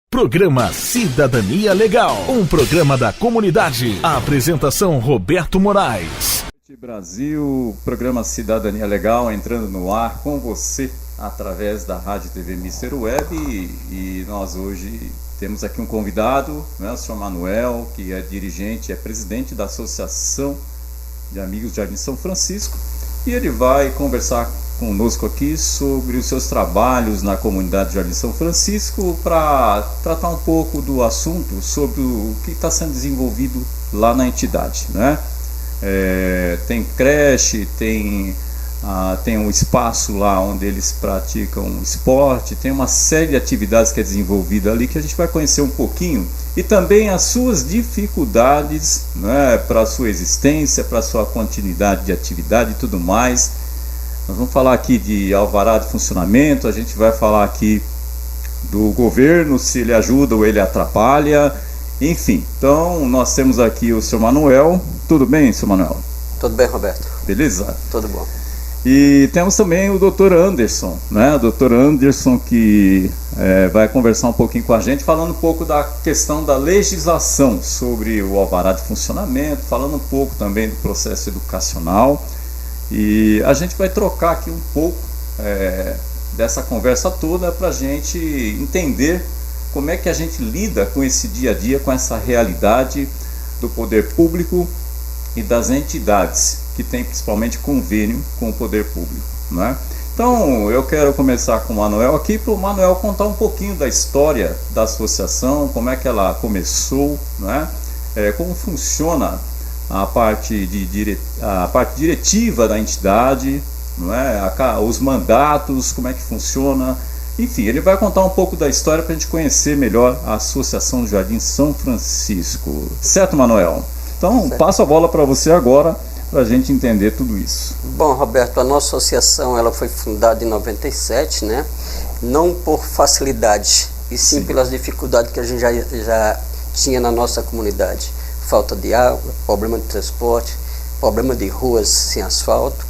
Programa Cidadania Legal, um programa da comunidade. A apresentação Roberto Moraes. Brasil, programa Cidadania Legal entrando no ar com você através da Rádio TV Mister Web e nós hoje temos aqui um convidado, né, o senhor Manuel, que é dirigente, é presidente da Associação de Amigos de Jardim São Francisco, e ele vai conversar conosco aqui sobre os seus trabalhos na comunidade de Jardim São Francisco para tratar um pouco do assunto sobre o que está sendo desenvolvido lá na entidade, né? Tem creche, tem um espaço lá onde eles praticam esporte, tem uma série de atividades que é desenvolvida ali que a gente vai conhecer um pouquinho, e também as suas dificuldades, né, para a sua existência, para a sua continuidade de atividade e tudo mais. Nós vamos falar aqui de alvará de funcionamento, a gente vai falar aqui do governo, se ele ajuda ou ele atrapalha, enfim. Então, nós temos aqui o senhor Manuel. Tudo bem, senhor Manuel? Tudo bem, Roberto. Beleza? Tudo bom. E temos também o Dr. Anderson, né? O Dr. Anderson que vai conversar um pouquinho com a gente, falando um pouco da questão da legislação sobre o alvará de funcionamento, falando um pouco também do processo educacional. E a gente vai trocar aqui um pouco dessa conversa toda para a gente entender como é que a gente lida com esse dia a dia, com essa realidade do poder público e das entidades que tem principalmente convênio com o poder público, né? Então eu quero começar com o Manuel aqui, para o Manuel contar um pouquinho da história da associação, como é que ela começou, né? Como funciona a parte diretiva da entidade, não é? Os mandatos, como é que funciona, enfim, ele vai contar um pouco da história para a gente conhecer melhor a Associação do Jardim São Francisco. Certo, Manuel? Então, certo. Passo a bola para você agora, para a gente entender tudo isso. Bom, Roberto, a nossa associação ela foi fundada em 97, né? Não por facilidade, e sim pelas dificuldades que a gente já tinha na nossa comunidade. Falta de água, problema de transporte, problema de ruas sem asfalto,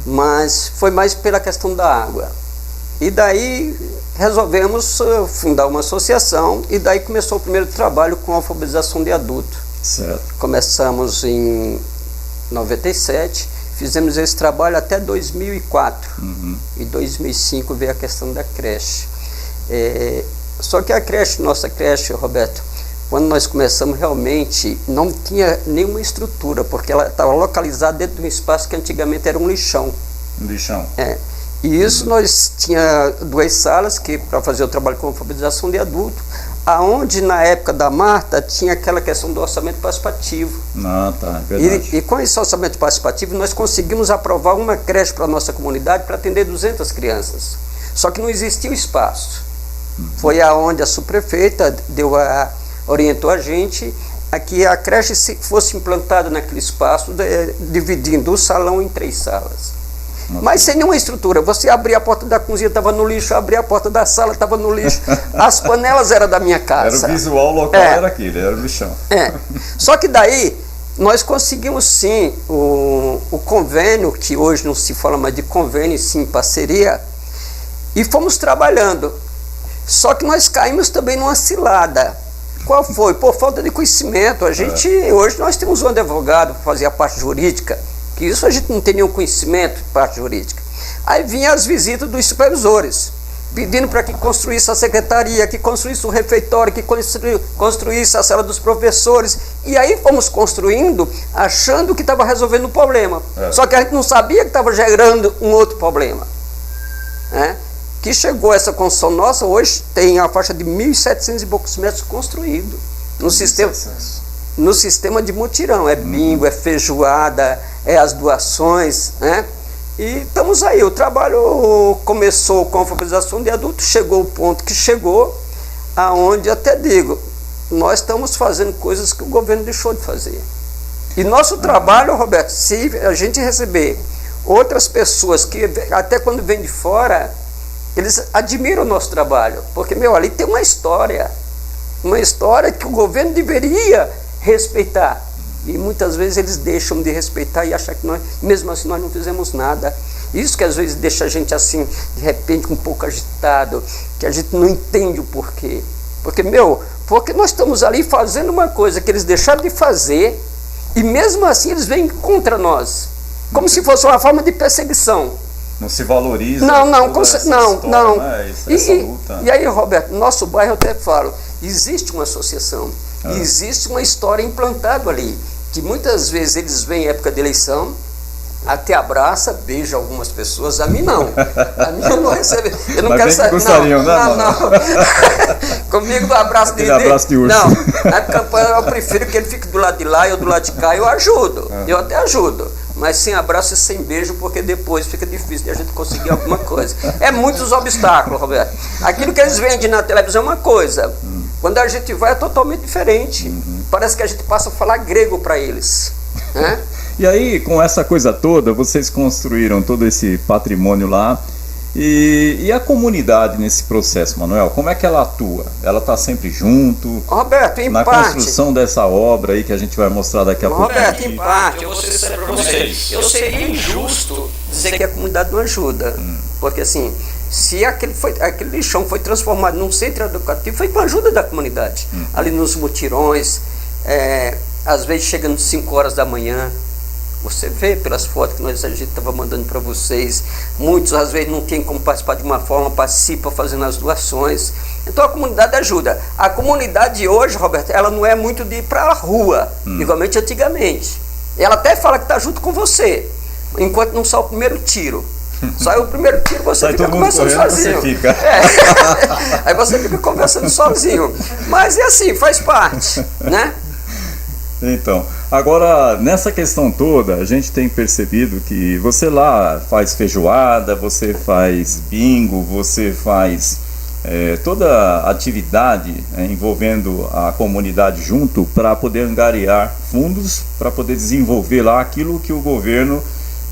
mas foi mais pela questão da água. E daí resolvemos fundar uma associação, e daí começou o primeiro trabalho com alfabetização de adulto. Certo. Começamos em 97, fizemos esse trabalho até 2004, e 2005 veio a questão da creche. Só que a creche, nossa creche, Roberto, quando nós começamos realmente não tinha nenhuma estrutura, porque ela estava localizada dentro de um espaço que antigamente era um lixão. Um lixão? E isso nós tinha 2 salas para fazer o trabalho com alfabetização de adulto, aonde na época da Marta tinha aquela questão do orçamento participativo. Tá, é verdade. E com esse orçamento participativo nós conseguimos aprovar uma creche para a nossa comunidade para atender 200 crianças. Só que não existia o espaço. Foi aonde a subprefeita orientou a gente a que a creche fosse implantada naquele espaço, dividindo o salão em 3 salas. Mas sem nenhuma estrutura. Você abria a porta da cozinha, estava no lixo, abria a porta da sala, estava no lixo. As panelas eram da minha casa. Era o visual local, era aquele, era o lixão. Só que daí nós conseguimos sim o convênio, que hoje não se fala mais de convênio, sim parceria, e fomos trabalhando. Só que nós caímos também numa cilada. Qual foi? Por falta de conhecimento. Hoje nós temos um advogado para fazer a parte jurídica, que isso a gente não tem nenhum conhecimento de parte jurídica. Aí vinha as visitas dos supervisores, pedindo para que construísse a secretaria, que construísse o refeitório, que construísse a sala dos professores. E aí fomos construindo, achando que estava resolvendo o problema. Só que a gente não sabia que estava gerando um outro problema. Que chegou essa construção nossa, hoje tem a faixa de 1.700 e poucos metros construído. No sistema de mutirão, bingo, feijoada, as doações, né? E estamos aí, o trabalho começou com a alfabetização de adultos, chegou o ponto que chegou, aonde até digo, nós estamos fazendo coisas que o governo deixou de fazer. E nosso trabalho, Roberto, se a gente receber outras pessoas que até quando vêm de fora, eles admiram o nosso trabalho, porque, ali tem uma história que o governo deveria respeitar. E muitas vezes eles deixam de respeitar e acham que nós, mesmo assim, nós não fizemos nada. Isso que às vezes deixa a gente assim, de repente, um pouco agitado, que a gente não entende o porquê. Porque nós estamos ali fazendo uma coisa que eles deixaram de fazer e mesmo assim eles vêm contra nós. Como se fosse uma forma de perseguição. Não se valoriza. Não. Né? Essa luta. E aí, Roberto, no nosso bairro eu até falo, existe uma associação, existe uma história implantada ali, que muitas vezes eles vêm em época de eleição, até abraça, beija algumas pessoas, a mim não. A mim eu não recebo. Eu não quero saber. Não. Comigo do abraço de urso. Não, na campanha eu prefiro que ele fique do lado de lá, eu do lado de cá, eu ajudo. Eu até ajudo. Mas sem abraço e sem beijo, porque depois fica difícil de a gente conseguir alguma coisa. É muitos obstáculos, Roberto. Aquilo que eles vendem na televisão é uma coisa. Quando a gente vai é totalmente diferente. Parece que a gente passa a falar grego para eles. Né? E aí, com essa coisa toda, vocês construíram todo esse patrimônio lá. E a comunidade nesse processo, Manuel, como é que ela atua? Ela está sempre junto? Roberto, em na parte, construção dessa obra aí que a gente vai mostrar daqui a pouco. Roberto, em parte, eu vou ser sério para vocês. Eu seria injusto dizer que a comunidade não ajuda. Porque assim, se aquele lixão foi transformado num centro educativo, foi com a ajuda da comunidade. Ali nos mutirões, às vezes chegando 5 horas da manhã. Você vê pelas fotos que a gente estava mandando para vocês, muitos às vezes não tem como participar de uma forma, participa fazendo as doações. Então a comunidade ajuda. A comunidade de hoje, Roberto, ela não é muito de ir para a rua, igualmente antigamente. Ela até fala que está junto com você, enquanto não sai o primeiro tiro. Sai o primeiro tiro, você fica conversando sozinho. Aí você fica conversando sozinho. Mas é assim, faz parte, né? Então, agora nessa questão toda, a gente tem percebido que você lá faz feijoada, você faz bingo, você faz toda atividade envolvendo a comunidade junto para poder angariar fundos, para poder desenvolver lá aquilo que o governo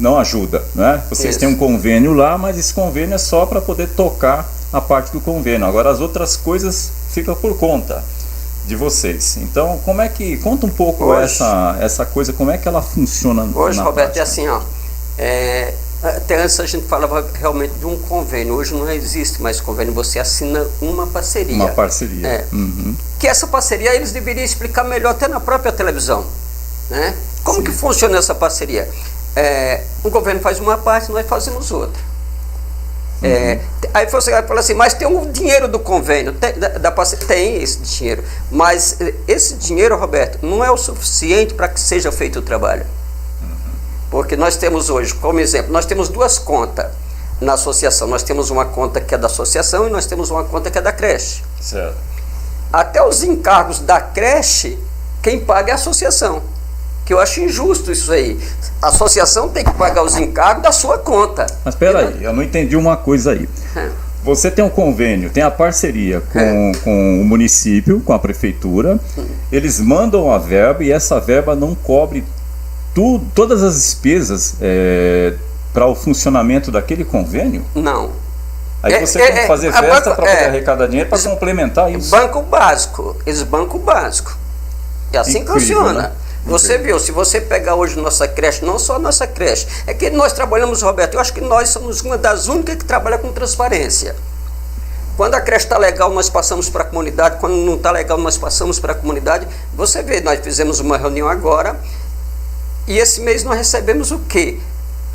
não ajuda, né? Vocês têm um convênio lá, mas esse convênio é só para poder tocar a parte do convênio. Agora as outras coisas ficam por conta de vocês. Então, como é que... Conta um pouco hoje, essa coisa, como é que ela funciona hoje, na Roberto, prática? é assim, ó. Até antes a gente falava realmente de um convênio. Hoje não existe mais convênio. Você assina uma parceria. Uma parceria. Que essa parceria eles deveriam explicar melhor até na própria televisão. Né? Como que funciona essa parceria? O governo faz uma parte, nós fazemos outra. Aí você vai falar assim, mas tem um dinheiro do convênio, tem esse dinheiro, mas esse dinheiro, Roberto, não é o suficiente para que seja feito o trabalho. Porque nós temos hoje, como exemplo, nós temos 2 contas na associação. Nós temos uma conta que é da associação e nós temos uma conta que é da creche. Certo. Até os encargos da creche, quem paga é a associação. Que eu acho injusto isso aí. A associação tem que pagar os encargos da sua conta. Mas espera aí, eu não entendi uma coisa aí. Você tem um convênio, tem a parceria com o município, com a prefeitura. Eles mandam a verba e essa verba não cobre todas as despesas para o funcionamento daquele convênio? Não. Aí você tem que fazer festa para poder arrecadar dinheiro para complementar isso. Banco básico. Banco básico. É assim que funciona. Né? Você viu, se você pegar hoje nossa creche, não só nossa creche, é que nós trabalhamos, Roberto, eu acho que nós somos uma das únicas que trabalha com transparência. Quando a creche está legal, nós passamos para a comunidade, quando não está legal, nós passamos para a comunidade. Você vê, nós fizemos uma reunião agora, e esse mês nós recebemos o quê?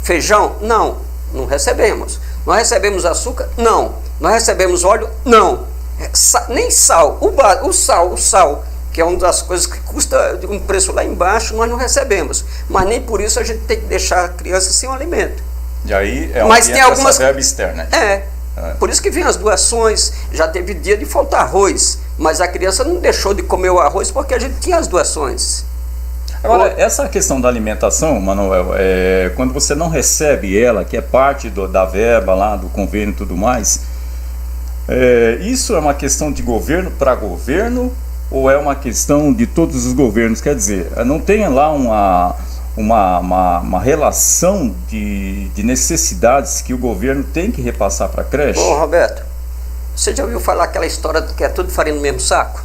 Feijão? Não, não recebemos. Nós recebemos açúcar? Não. Nós recebemos óleo? Não. Nem sal. O sal, que é uma das coisas que custa um preço lá embaixo, nós não recebemos. Mas nem por isso a gente tem que deixar a criança sem um alimento. E aí Mas tem algumas verba externa. Por isso que vem as doações. Já teve dia de faltar arroz, mas a criança não deixou de comer o arroz porque a gente tinha as doações. Agora, essa questão da alimentação, Manuel, quando você não recebe ela, que é parte da verba lá, do convênio e tudo mais, isso é uma questão de governo para governo ou é uma questão de todos os governos? Quer dizer, não tem lá uma relação de necessidades que o governo tem que repassar para a creche? Bom, Roberto, Você já ouviu falar aquela história que é tudo farinha no mesmo saco?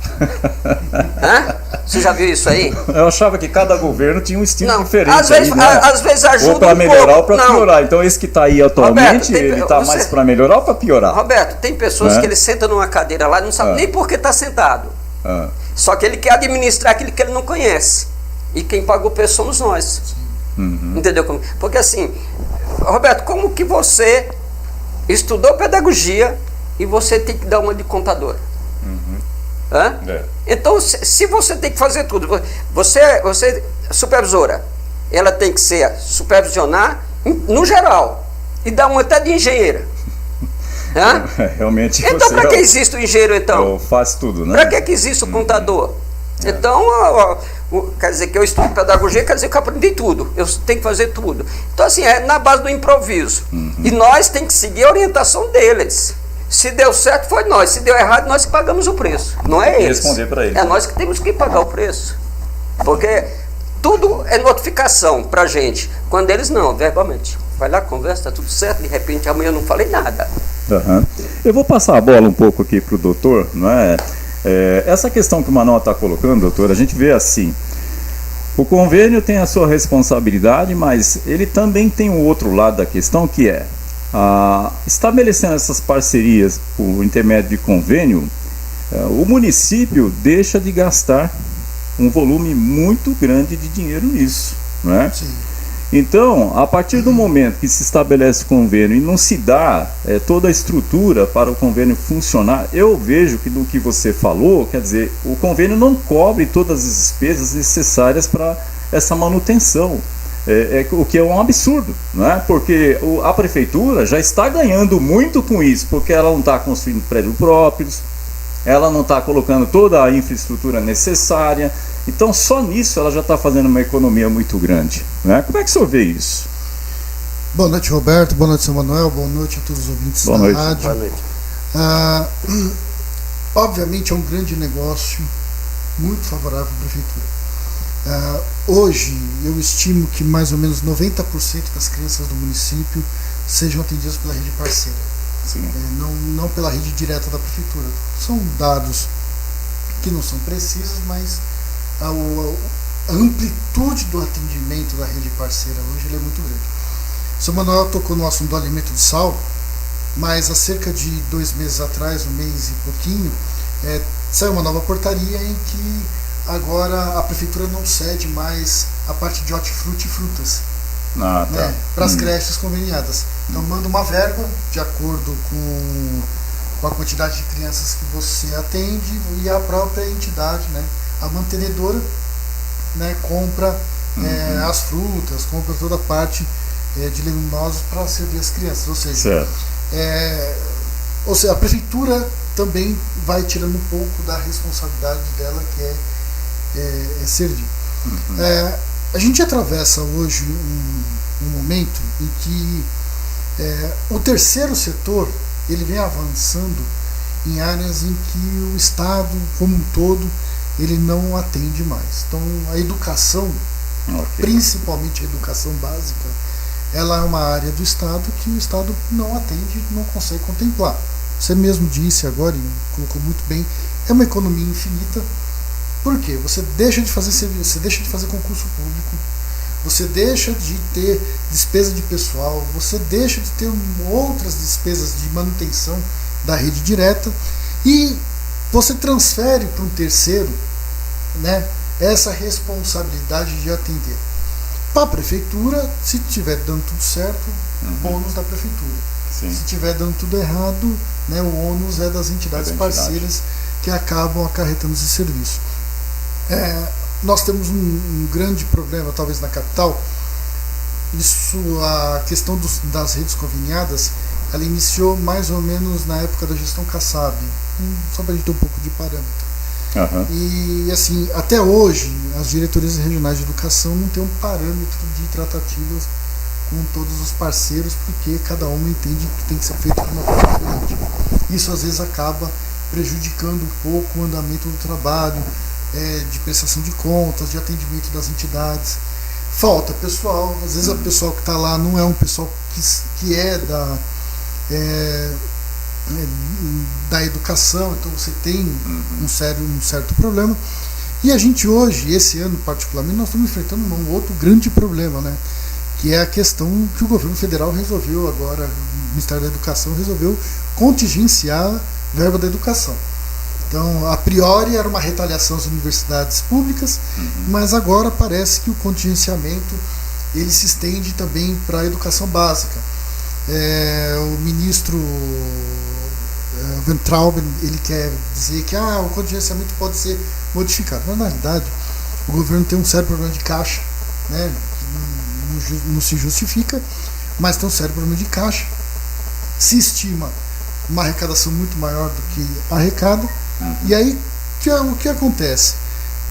Hã? Você já viu isso aí? Eu achava que cada governo tinha um estilo diferente. Às vezes ajuda ou para melhorar ou para piorar. Então esse que está aí atualmente, Roberto, ele está mais para melhorar ou para piorar? Roberto, tem pessoas que ele senta numa cadeira lá e não sabe nem por que está sentado. Só que ele quer administrar aquilo que ele não conhece. E quem paga o preço somos nós. Entendeu? Porque assim, Roberto, como que você estudou pedagogia e você tem que dar uma de contador? Então, se você tem que fazer tudo, você supervisora, ela tem que supervisionar no geral e dar uma até de engenheira. Realmente. Então, para que existe o engenheiro, então? Faz tudo, né? Para que existe o contador? Então, quer dizer que eu estudo pedagogia, quer dizer que eu aprendi tudo, eu tenho que fazer tudo. Então, assim, é na base do improviso. E nós temos que seguir a orientação deles. Se deu certo, foi nós. Se deu errado, nós que pagamos o preço. Não é eles. Responder para eles. É nós que temos que pagar o preço. Porque tudo é notificação pra gente. Quando eles não, verbalmente. Vai lá, conversa, tá tudo certo. De repente, amanhã eu não falei nada. Eu vou passar a bola um pouco aqui pro doutor, não é? Essa questão que o Manuel está colocando, doutor, a gente vê assim. O convênio tem a sua responsabilidade, mas ele também tem o outro lado da questão, que é estabelecendo essas parcerias por intermédio de convênio, o município deixa de gastar um volume muito grande de dinheiro nisso, não é? Sim. Então, a partir do momento que se estabelece convênio e não se dá toda a estrutura para o convênio funcionar, eu vejo que do que você falou, quer dizer, o convênio não cobre todas as despesas necessárias para essa manutenção. O que é um absurdo, não é? Porque a prefeitura já está ganhando muito com isso, porque ela não está construindo prédios próprios, ela não está colocando toda a infraestrutura necessária, então só nisso ela já está fazendo uma economia muito grande, não é? Como é que o senhor vê isso? Boa noite, Roberto, boa noite, São Manuel, boa noite a todos os ouvintes da rádio. Boa noite. Obviamente é um grande negócio, muito favorável à prefeitura. Hoje eu estimo que mais ou menos 90% das crianças do município sejam atendidas pela rede parceira. Não pela rede direta da prefeitura. São dados que não são precisos, mas a amplitude do atendimento da rede parceira hoje é muito grande. O São Manuel tocou no assunto do alimento de sal, mas há cerca de 2 meses atrás, 1 mês e pouquinho, saiu uma nova portaria em que agora a prefeitura não cede mais a parte de hortifruti e frutas para as creches conveniadas. Então manda uma verba de acordo com a quantidade de crianças que você atende e a própria entidade, a mantenedora, compra as frutas, compra toda a parte de leguminosos para servir as crianças. Ou seja, a prefeitura também vai tirando um pouco da responsabilidade dela, que é servir. A gente atravessa hoje um momento em que o terceiro setor ele vem avançando em áreas em que o Estado como um todo ele não atende mais. Então a educação, principalmente a educação básica, ela é uma área do Estado que o Estado não atende, não consegue contemplar. Você mesmo disse agora e colocou muito bem, é uma economia infinita. Por quê? Você deixa de fazer serviço, você deixa de fazer concurso público, você deixa de ter despesa de pessoal, você deixa de ter outras despesas de manutenção da rede direta e você transfere para um terceiro, essa responsabilidade de atender. Para a prefeitura, se estiver dando tudo certo, bônus da prefeitura. Sim. Se estiver dando tudo errado, o ônus é das entidades parceiras que acabam acarretando esse serviço. Nós temos um grande problema, talvez na capital. A questão das redes conveniadas, ela iniciou mais ou menos na época da gestão Kassab, só para a gente ter um pouco de parâmetro. E assim, até hoje, as diretorias regionais de educação não têm um parâmetro de tratativas com todos os parceiros, porque cada um entende que tem que ser feito de uma forma diferente. Isso às vezes acaba prejudicando um pouco o andamento do trabalho, de prestação de contas, de atendimento das entidades. Falta pessoal, às vezes o pessoal que está lá não é um pessoal que é da educação, então você tem um certo problema. E a gente hoje, esse ano particularmente, nós estamos enfrentando um outro grande problema, né? Que é a questão que o governo federal resolveu agora, o Ministério da Educação resolveu contingenciar a verba da educação. Então, a priori era uma retaliação às universidades públicas, mas agora parece que o contingenciamento ele se estende também para a educação básica. O ministro Weintraub, ele quer dizer que o contingenciamento pode ser modificado, mas na realidade o governo tem um sério problema de caixa, né? Não se justifica, mas tem um sério problema de caixa. Se estima uma arrecadação muito maior do que arrecada, e aí o que acontece?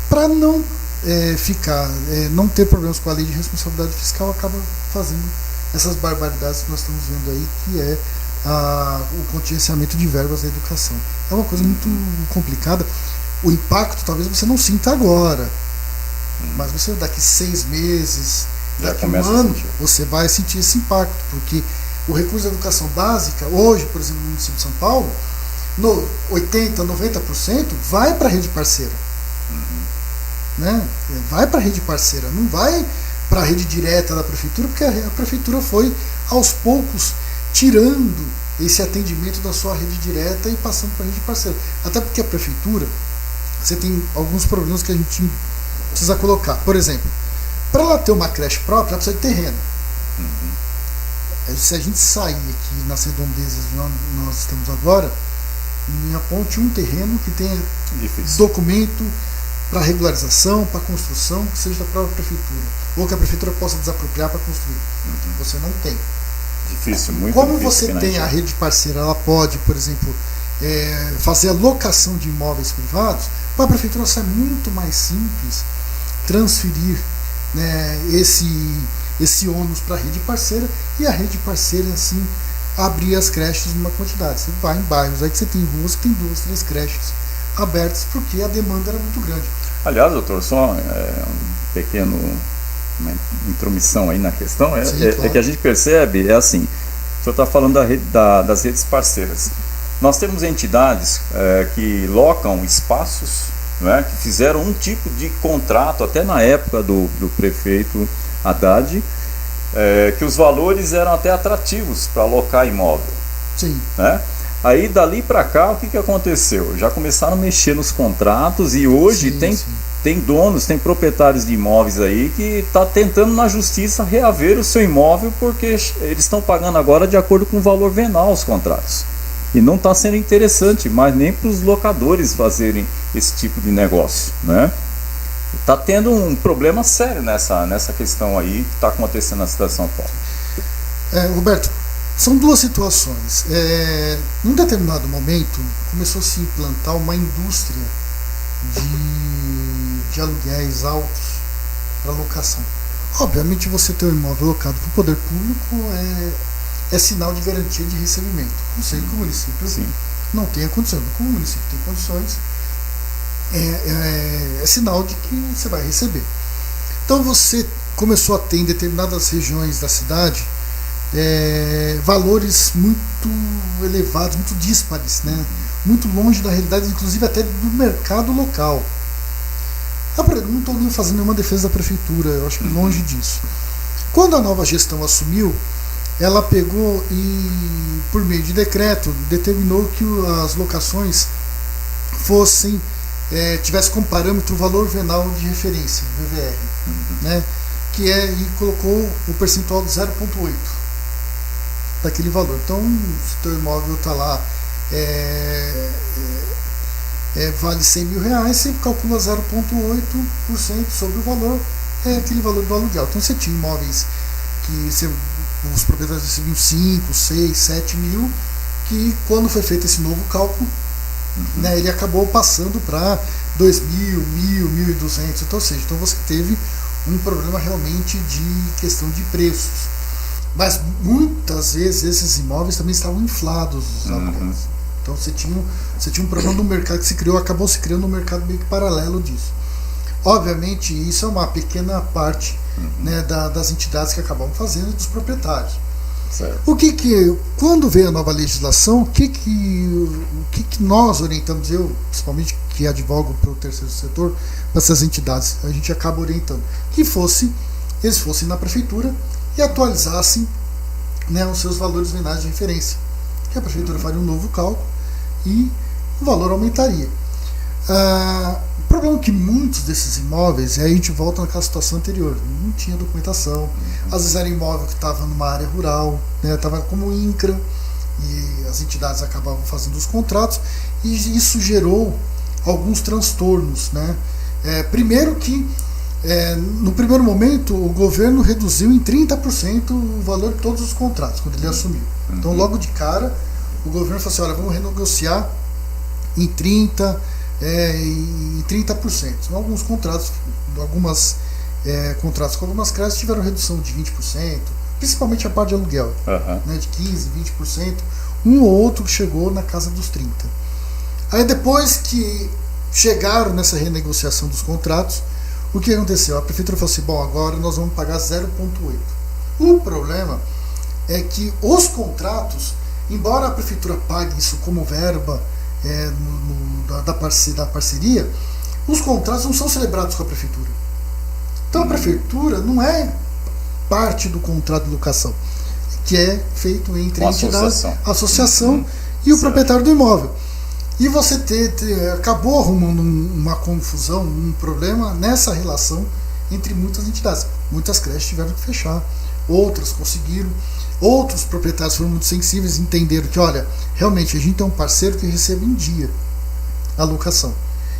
Para não não ter problemas com a lei de responsabilidade fiscal, acaba fazendo essas barbaridades que nós estamos vendo aí, que é o contingenciamento de verbas da educação. É uma coisa muito complicada. O impacto talvez você não sinta agora, mas você daqui 6 meses, daqui um ano, você vai sentir esse impacto, porque o recurso da educação básica, hoje, por exemplo, no município de São Paulo, 80%, 90% vai para a rede parceira. Né? Vai para a rede parceira, não vai para a rede direta da prefeitura, porque a prefeitura foi aos poucos tirando esse atendimento da sua rede direta e passando para a rede parceira. Até porque a prefeitura, você tem alguns problemas que a gente precisa colocar. Por exemplo, para ela ter uma creche própria, ela precisa de terreno. Se a gente sair aqui nas redondezas onde nós estamos agora, me aponte um terreno que tenha documento para regularização, para construção, que seja da própria prefeitura, ou que a prefeitura possa desapropriar para construir. Você não tem. Difícil, muito Como difícil. você tem a rede parceira, ela pode, por exemplo, fazer a locação de imóveis privados, para a prefeitura é muito mais simples transferir, né, esse ônus para a rede parceira, e a rede parceira assim abrir as creches numa quantidade. Você vai em bairros aí que você tem ruas que tem 2, 3 creches abertas, porque a demanda era muito grande. Aliás, doutor, só uma intromissão aí na questão, claro. Que a gente percebe, assim, o senhor está falando das redes parceiras. Nós temos entidades que locam espaços, né, que fizeram um tipo de contrato, até na época do prefeito Haddad, que os valores eram até atrativos para alocar imóvel. Sim. Né? Aí dali para cá, o que aconteceu? Já começaram a mexer nos contratos e hoje tem donos, tem proprietários de imóveis aí que está tentando na justiça reaver o seu imóvel, porque eles estão pagando agora de acordo com o valor venal os contratos. E não está sendo interessante mais nem para os locadores fazerem esse tipo de negócio, né? Está tendo um problema sério nessa questão aí que está acontecendo na cidade de São Paulo. Roberto, são duas situações. Num determinado momento, começou a se implantar uma indústria de aluguéis altos para locação. Obviamente, você ter um imóvel locado para o poder público é sinal de garantia de recebimento. Não sei que o município não tenha condições. Como o município tem condições, é sinal de que você vai receber. Então você começou a ter em determinadas regiões da cidade valores muito elevados, muito díspares, né? Muito longe da realidade, inclusive até do mercado local. Não estou nem fazendo nenhuma defesa da prefeitura, eu acho que longe disso. Quando a nova gestão assumiu, ela pegou e, por meio de decreto, determinou que as locações tivesse como parâmetro o valor venal de referência, VVR, né? E colocou o percentual de 0,8 daquele valor. Então, se o teu imóvel está lá, vale R$100.000, você calcula 0,8% sobre o valor, aquele valor do aluguel. Então você tinha imóveis que os proprietários recebiam 5, 6, 7 mil, que quando foi feito esse novo cálculo, né, ele acabou passando para 2.000, 1.000, 1.200. Então você teve um problema realmente de questão de preços. Mas muitas vezes esses imóveis também estavam inflados, os aluguéis. Então você tinha um problema no mercado que acabou se criando um mercado meio que paralelo disso. Obviamente isso é uma pequena parte, né, das entidades que acabam fazendo, dos proprietários. Certo. Quando veio a nova legislação, o que nós orientamos, eu principalmente que advogo pelo terceiro setor, essas entidades, a gente acaba orientando que eles fossem na prefeitura e atualizassem, né, os seus valores venais de referência, que a prefeitura faria um novo cálculo e o valor aumentaria. O problema é que muitos desses imóveis, aí a gente volta naquela situação anterior, não tinha documentação, às vezes era imóvel que estava numa área rural, né, estava como INCRA, e as entidades acabavam fazendo os contratos, e isso gerou alguns transtornos, né? Primeiro que, no primeiro momento, o governo reduziu em 30% o valor de todos os contratos, quando ele assumiu. Então, logo de cara, o governo falou assim, olha, vamos renegociar em 30%, e 30%. Alguns contratos, contratos com algumas creches tiveram redução de 20%, principalmente a parte de aluguel, né, de 15%, 20%. Um ou outro chegou na casa dos 30%. Aí depois que chegaram nessa renegociação dos contratos, o que aconteceu? A prefeitura falou assim, bom, agora nós vamos pagar 0,8%. O problema é que os contratos, embora a prefeitura pague isso como verba da parceria, os contratos não são celebrados com a prefeitura. Então a prefeitura não é parte do contrato de locação, que é feito entre a entidade, a associação e o proprietário do imóvel. E você acabou arrumando uma confusão, um problema nessa relação entre muitas entidades. Muitas creches tiveram que fechar, outras conseguiram, outros proprietários foram muito sensíveis e entenderam que, olha, realmente a gente tem um parceiro que recebe em dia a locação.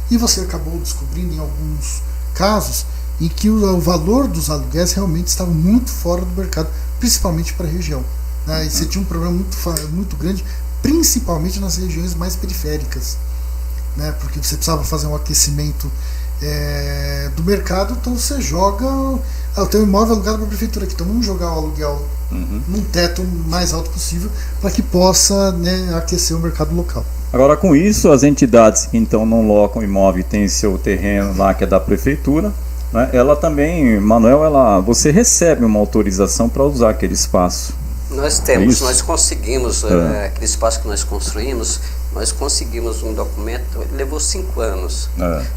E você acabou descobrindo em alguns casos em que o valor dos aluguéis realmente estava muito fora do mercado, principalmente para a região, né? E você tinha um problema muito grande, principalmente nas regiões mais periféricas, né? Porque você precisava fazer um aquecimento do mercado, então você joga o teu imóvel alugado para a prefeitura aqui, então vamos jogar o aluguel num teto mais alto possível para que possa, né, aquecer o mercado local. Agora, com isso, as entidades que então não locam imóvel e tem seu terreno lá que é da prefeitura, né, ela também, Manuel, você recebe uma autorização para usar aquele espaço. Nós temos, nós conseguimos, aquele espaço que nós construímos, nós conseguimos um documento, levou 5 anos.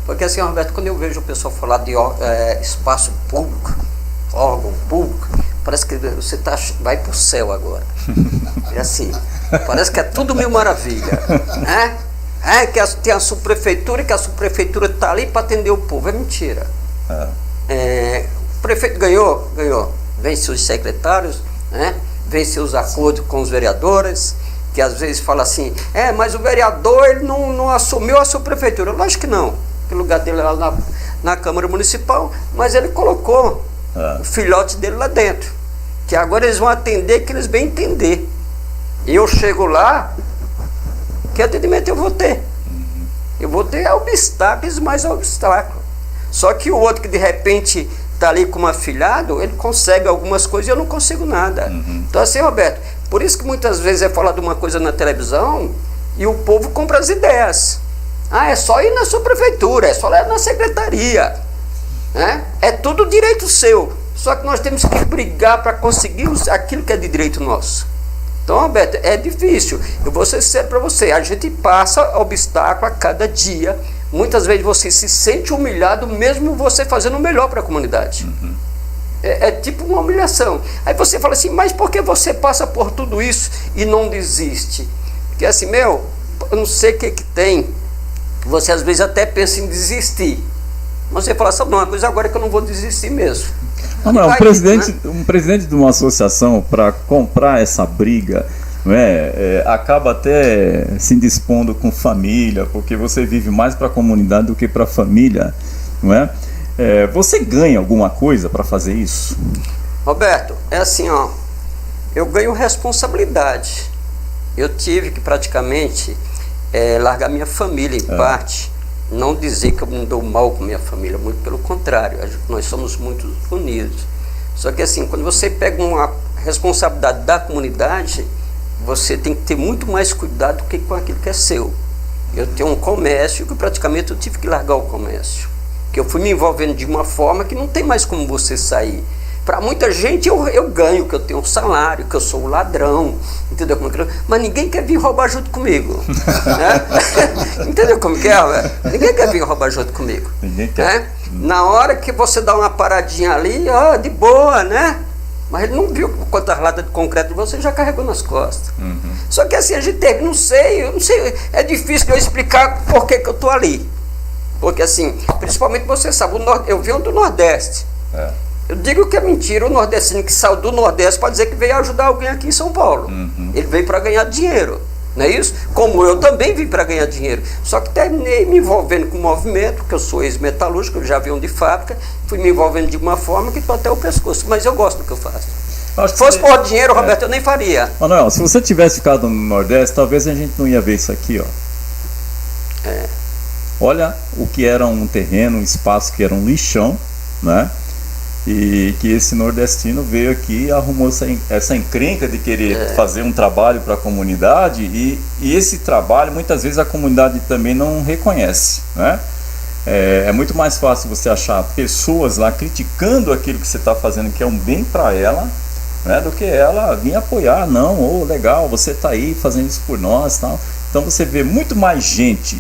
Porque assim, Roberto, quando eu vejo o pessoal falar de espaço público, órgão público, parece que você vai para o céu agora. É assim, parece que é tudo mil maravilha, né? Que tem a subprefeitura, que a subprefeitura está ali para atender o povo. É mentira. O prefeito ganhou, vence os secretários, né? Vence os acordos com os vereadores, que às vezes fala assim, mas o vereador ele não assumiu a subprefeitura. Lógico que não, o lugar dele é lá na Câmara Municipal, mas ele colocou o filhote dele lá dentro, que agora eles vão atender que eles bem entender. E eu chego lá, que atendimento eu vou ter? Eu vou ter obstáculos mais obstáculos. Só que o outro que de repente está ali como afilhado, ele consegue algumas coisas e eu não consigo nada. Então assim, Roberto, por isso que muitas vezes é falado uma coisa na televisão e o povo compra as ideias. É só ir na sua prefeitura, é só ir na secretaria, né? É tudo direito seu. Só que nós temos que brigar para conseguir aquilo que é de direito nosso. Então, Roberto, é difícil. Eu vou ser sincero para você, a gente passa obstáculo a cada dia. Muitas vezes você se sente humilhado, mesmo você fazendo o melhor para a comunidade. É tipo uma humilhação. Aí você fala assim, mas por que você passa por tudo isso e não desiste? Porque assim, eu não sei o que tem. Você às vezes até pensa em desistir. Mas você fala, sabe uma coisa, agora é que eu não vou desistir mesmo. Um presidente de uma associação, para comprar essa briga, acaba até se indispondo com família, porque você vive mais para a comunidade do que para a família, não é? Você ganha alguma coisa para fazer isso? Roberto, é assim, eu ganho responsabilidade. Eu tive que praticamente largar minha família em parte. Não dizer que eu me dou mal com minha família, muito pelo contrário, nós somos muito unidos. Só que assim, quando você pega uma responsabilidade da comunidade, você tem que ter muito mais cuidado do que com aquilo que é seu. Eu tenho um comércio que praticamente eu tive que largar o comércio, que eu fui me envolvendo de uma forma que não tem mais como você sair. Para muita gente eu ganho, que eu tenho um salário, que eu sou um ladrão, entendeu como que é? Mas ninguém quer vir roubar junto comigo. Né? Entendeu como que é, velho? Ninguém quer vir roubar junto comigo. Ninguém quer. Né? Na hora que você dá uma paradinha ali, ó, de boa, né? Mas ele não viu quantas latas de concreto você já carregou nas costas. Só que assim, a gente teve, eu não sei, é difícil de eu explicar por que eu tô ali. Porque assim, principalmente você sabe, eu venho do Nordeste. Eu digo que é mentira, o nordestino que saiu do Nordeste pode dizer que veio ajudar alguém aqui em São Paulo. Ele veio para ganhar dinheiro, não é isso? Como eu também vim para ganhar dinheiro. Só que terminei me envolvendo com o movimento, que eu sou ex-metalúrgico, eu já venho de fábrica, fui me envolvendo de uma forma que estou até o pescoço. Mas eu gosto do que eu faço. Se fosse por dinheiro, Roberto, eu nem faria. Manuel, se você tivesse ficado no Nordeste, talvez a gente não ia ver isso aqui, ó. Olha o que era um terreno, um espaço que era um lixão, né? E que esse nordestino veio aqui e arrumou essa encrenca de querer fazer um trabalho para a comunidade, e esse trabalho muitas vezes a comunidade também não reconhece, né? É muito mais fácil você achar pessoas lá criticando aquilo que você está fazendo, que é um bem para ela, né, do que ela vir apoiar. Não, legal, você está aí fazendo isso por nós, tal. Então você vê muito mais gente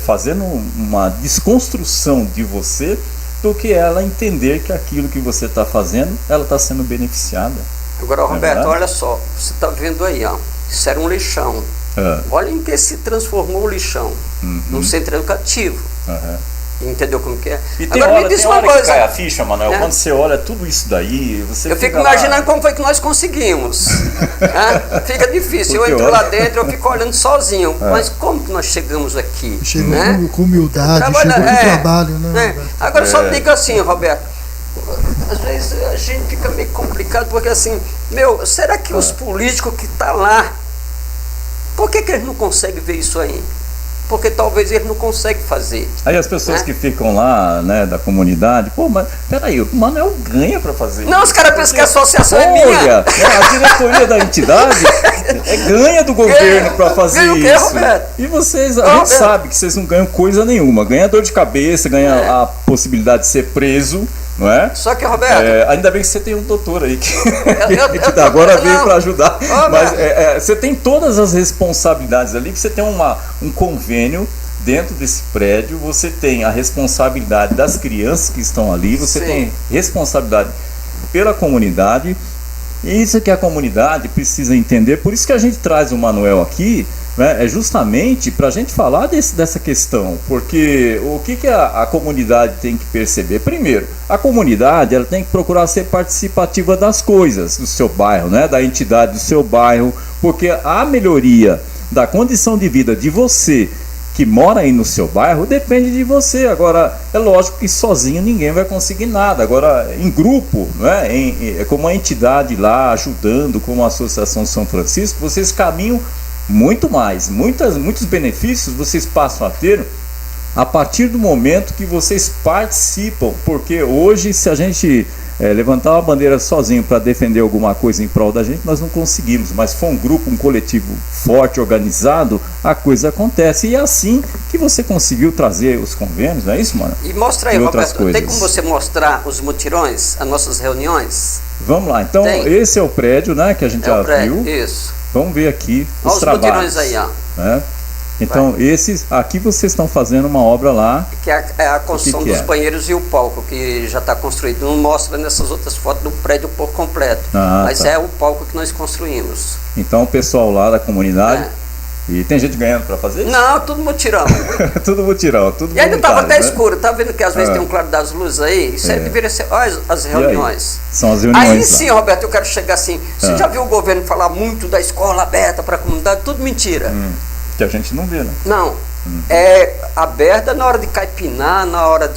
fazendo uma desconstrução de você, do que ela entender que aquilo que você está fazendo, ela está sendo beneficiada. Agora, Roberto, olha só, você está vendo aí, ó, isso era um lixão. Olha em que se transformou o lixão, num centro educativo. Entendeu como que é? E tem agora, me diz uma coisa, que cai a ficha, Manuel, quando você olha tudo isso daí, você eu fico imaginando como foi que nós conseguimos. Fica difícil, eu entro lá dentro, eu fico olhando sozinho, mas como que nós chegamos aqui? Chegou, né? Com humildade, chegou com trabalho, né? Agora só diga assim, Roberto, às vezes a gente fica meio complicado, porque assim, será que os políticos que estão lá, por que eles não conseguem ver isso aí? Porque talvez eles não conseguem fazer. Aí as pessoas que ficam lá, né, da comunidade, pô, mas peraí, o Manuel ganha para fazer. Não, os caras pensam que a associação é minha. Olha, a diretoria da entidade ganha do governo para fazer isso. E vocês, a gente sabe que vocês não ganham coisa nenhuma. Ganha dor de cabeça, ganha a possibilidade de ser preso. Não é? Só que, Roberto, ainda bem que você tem um doutor aí que agora veio para ajudar. Mas você tem todas as responsabilidades ali, que você tem um convênio dentro desse prédio, você tem a responsabilidade das crianças que estão ali, você tem responsabilidade pela comunidade, e isso que a comunidade precisa entender. Por isso que a gente traz o Manuel aqui, né, é justamente para a gente falar dessa questão, porque o que a comunidade tem que perceber? Primeiro, a comunidade ela tem que procurar ser participativa das coisas do seu bairro, né, da entidade do seu bairro, porque a melhoria da condição de vida de você que mora aí no seu bairro depende de você. Agora, é lógico que sozinho ninguém vai conseguir nada. Agora, em grupo, né, como a entidade lá ajudando, como a Associação São Francisco, vocês caminham muito mais, muitos benefícios vocês passam a ter a partir do momento que vocês participam, porque hoje se a gente levantar uma bandeira sozinho para defender alguma coisa em prol da gente, nós não conseguimos, mas foi um grupo, um coletivo forte, organizado, a coisa acontece, e é assim que você conseguiu trazer os convênios, não é isso, mano? E mostra aí, Roberto, tem como você mostrar os mutirões, as nossas reuniões? Vamos lá, então esse é o prédio, né, que a gente já viu. Isso. Vamos ver aqui os trabalhos. Aí, ó. Né? Então, esses aqui vocês estão fazendo uma obra lá. Que é a construção dos banheiros e o palco, que já está construído. Não mostra nessas outras fotos do prédio por completo. Mas é o palco que nós construímos. Então, o pessoal lá da comunidade. E tem gente ganhando para fazer isso? Não, tudo mutirão. Tudo mutirão, tudo. E ainda estava até escuro, tá vendo que às vezes tem um claro das luzes aí? Isso aí deveria ser. Olha as reuniões. São as reuniões. Aí sim, Roberto, eu quero chegar assim. Você já viu o governo falar muito da escola aberta para a comunidade? Tudo mentira. Que a gente não vê, né? Não. É aberta na hora de caipinar, na hora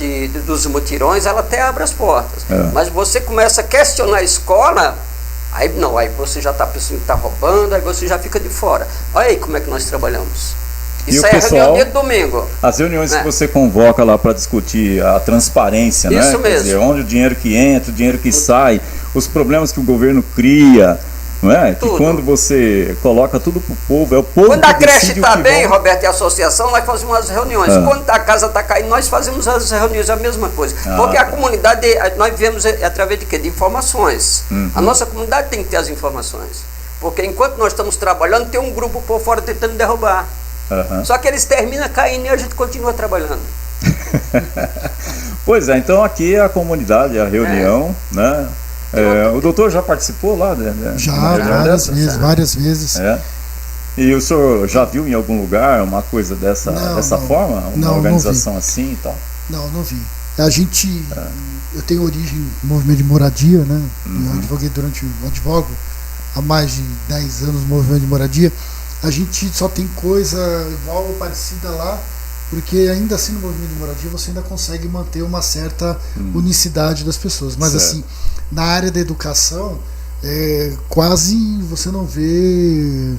dos mutirões, ela até abre as portas. Mas você começa a questionar a escola. Aí não, aí você já está pensando que está roubando, aí você já fica de fora. Olha aí como é que nós trabalhamos. Isso aí é reunião dia de domingo. As reuniões que você convoca lá para discutir a transparência, isso né? Mesmo. Quer dizer, onde o dinheiro que entra, o dinheiro que sai, os problemas que o governo cria, Não é? Que Tudo. quando você coloca tudo pro povo, é o povo Quando que a creche decide o está que bem, vão- Roberto, e a associação, nós fazemos as reuniões. Quando a casa está caindo, nós fazemos as reuniões, a mesma coisa. Porque a comunidade, nós vivemos através de quê? De informações. A nossa comunidade tem que ter as informações. Porque enquanto nós estamos trabalhando, tem um grupo por fora tentando derrubar. Aham. Só que eles terminam caindo e a gente continua trabalhando. Pois é, então aqui é a comunidade, a reunião, né? O doutor já participou lá, né? Já, Uma reunião várias dessa? vezes, várias vezes. É. E o senhor já viu em algum lugar uma coisa dessa Não. forma? Uma Não, não organização assim e tal? Não vi. A gente, eu tenho origem no movimento de moradia, né? Eu advogo há mais de 10 anos no movimento de moradia. A gente só tem coisa igual ou parecida lá, porque ainda assim no movimento de moradia você ainda consegue manter uma certa unicidade das pessoas. Mas Certo. assim, na área da educação, quase você não vê.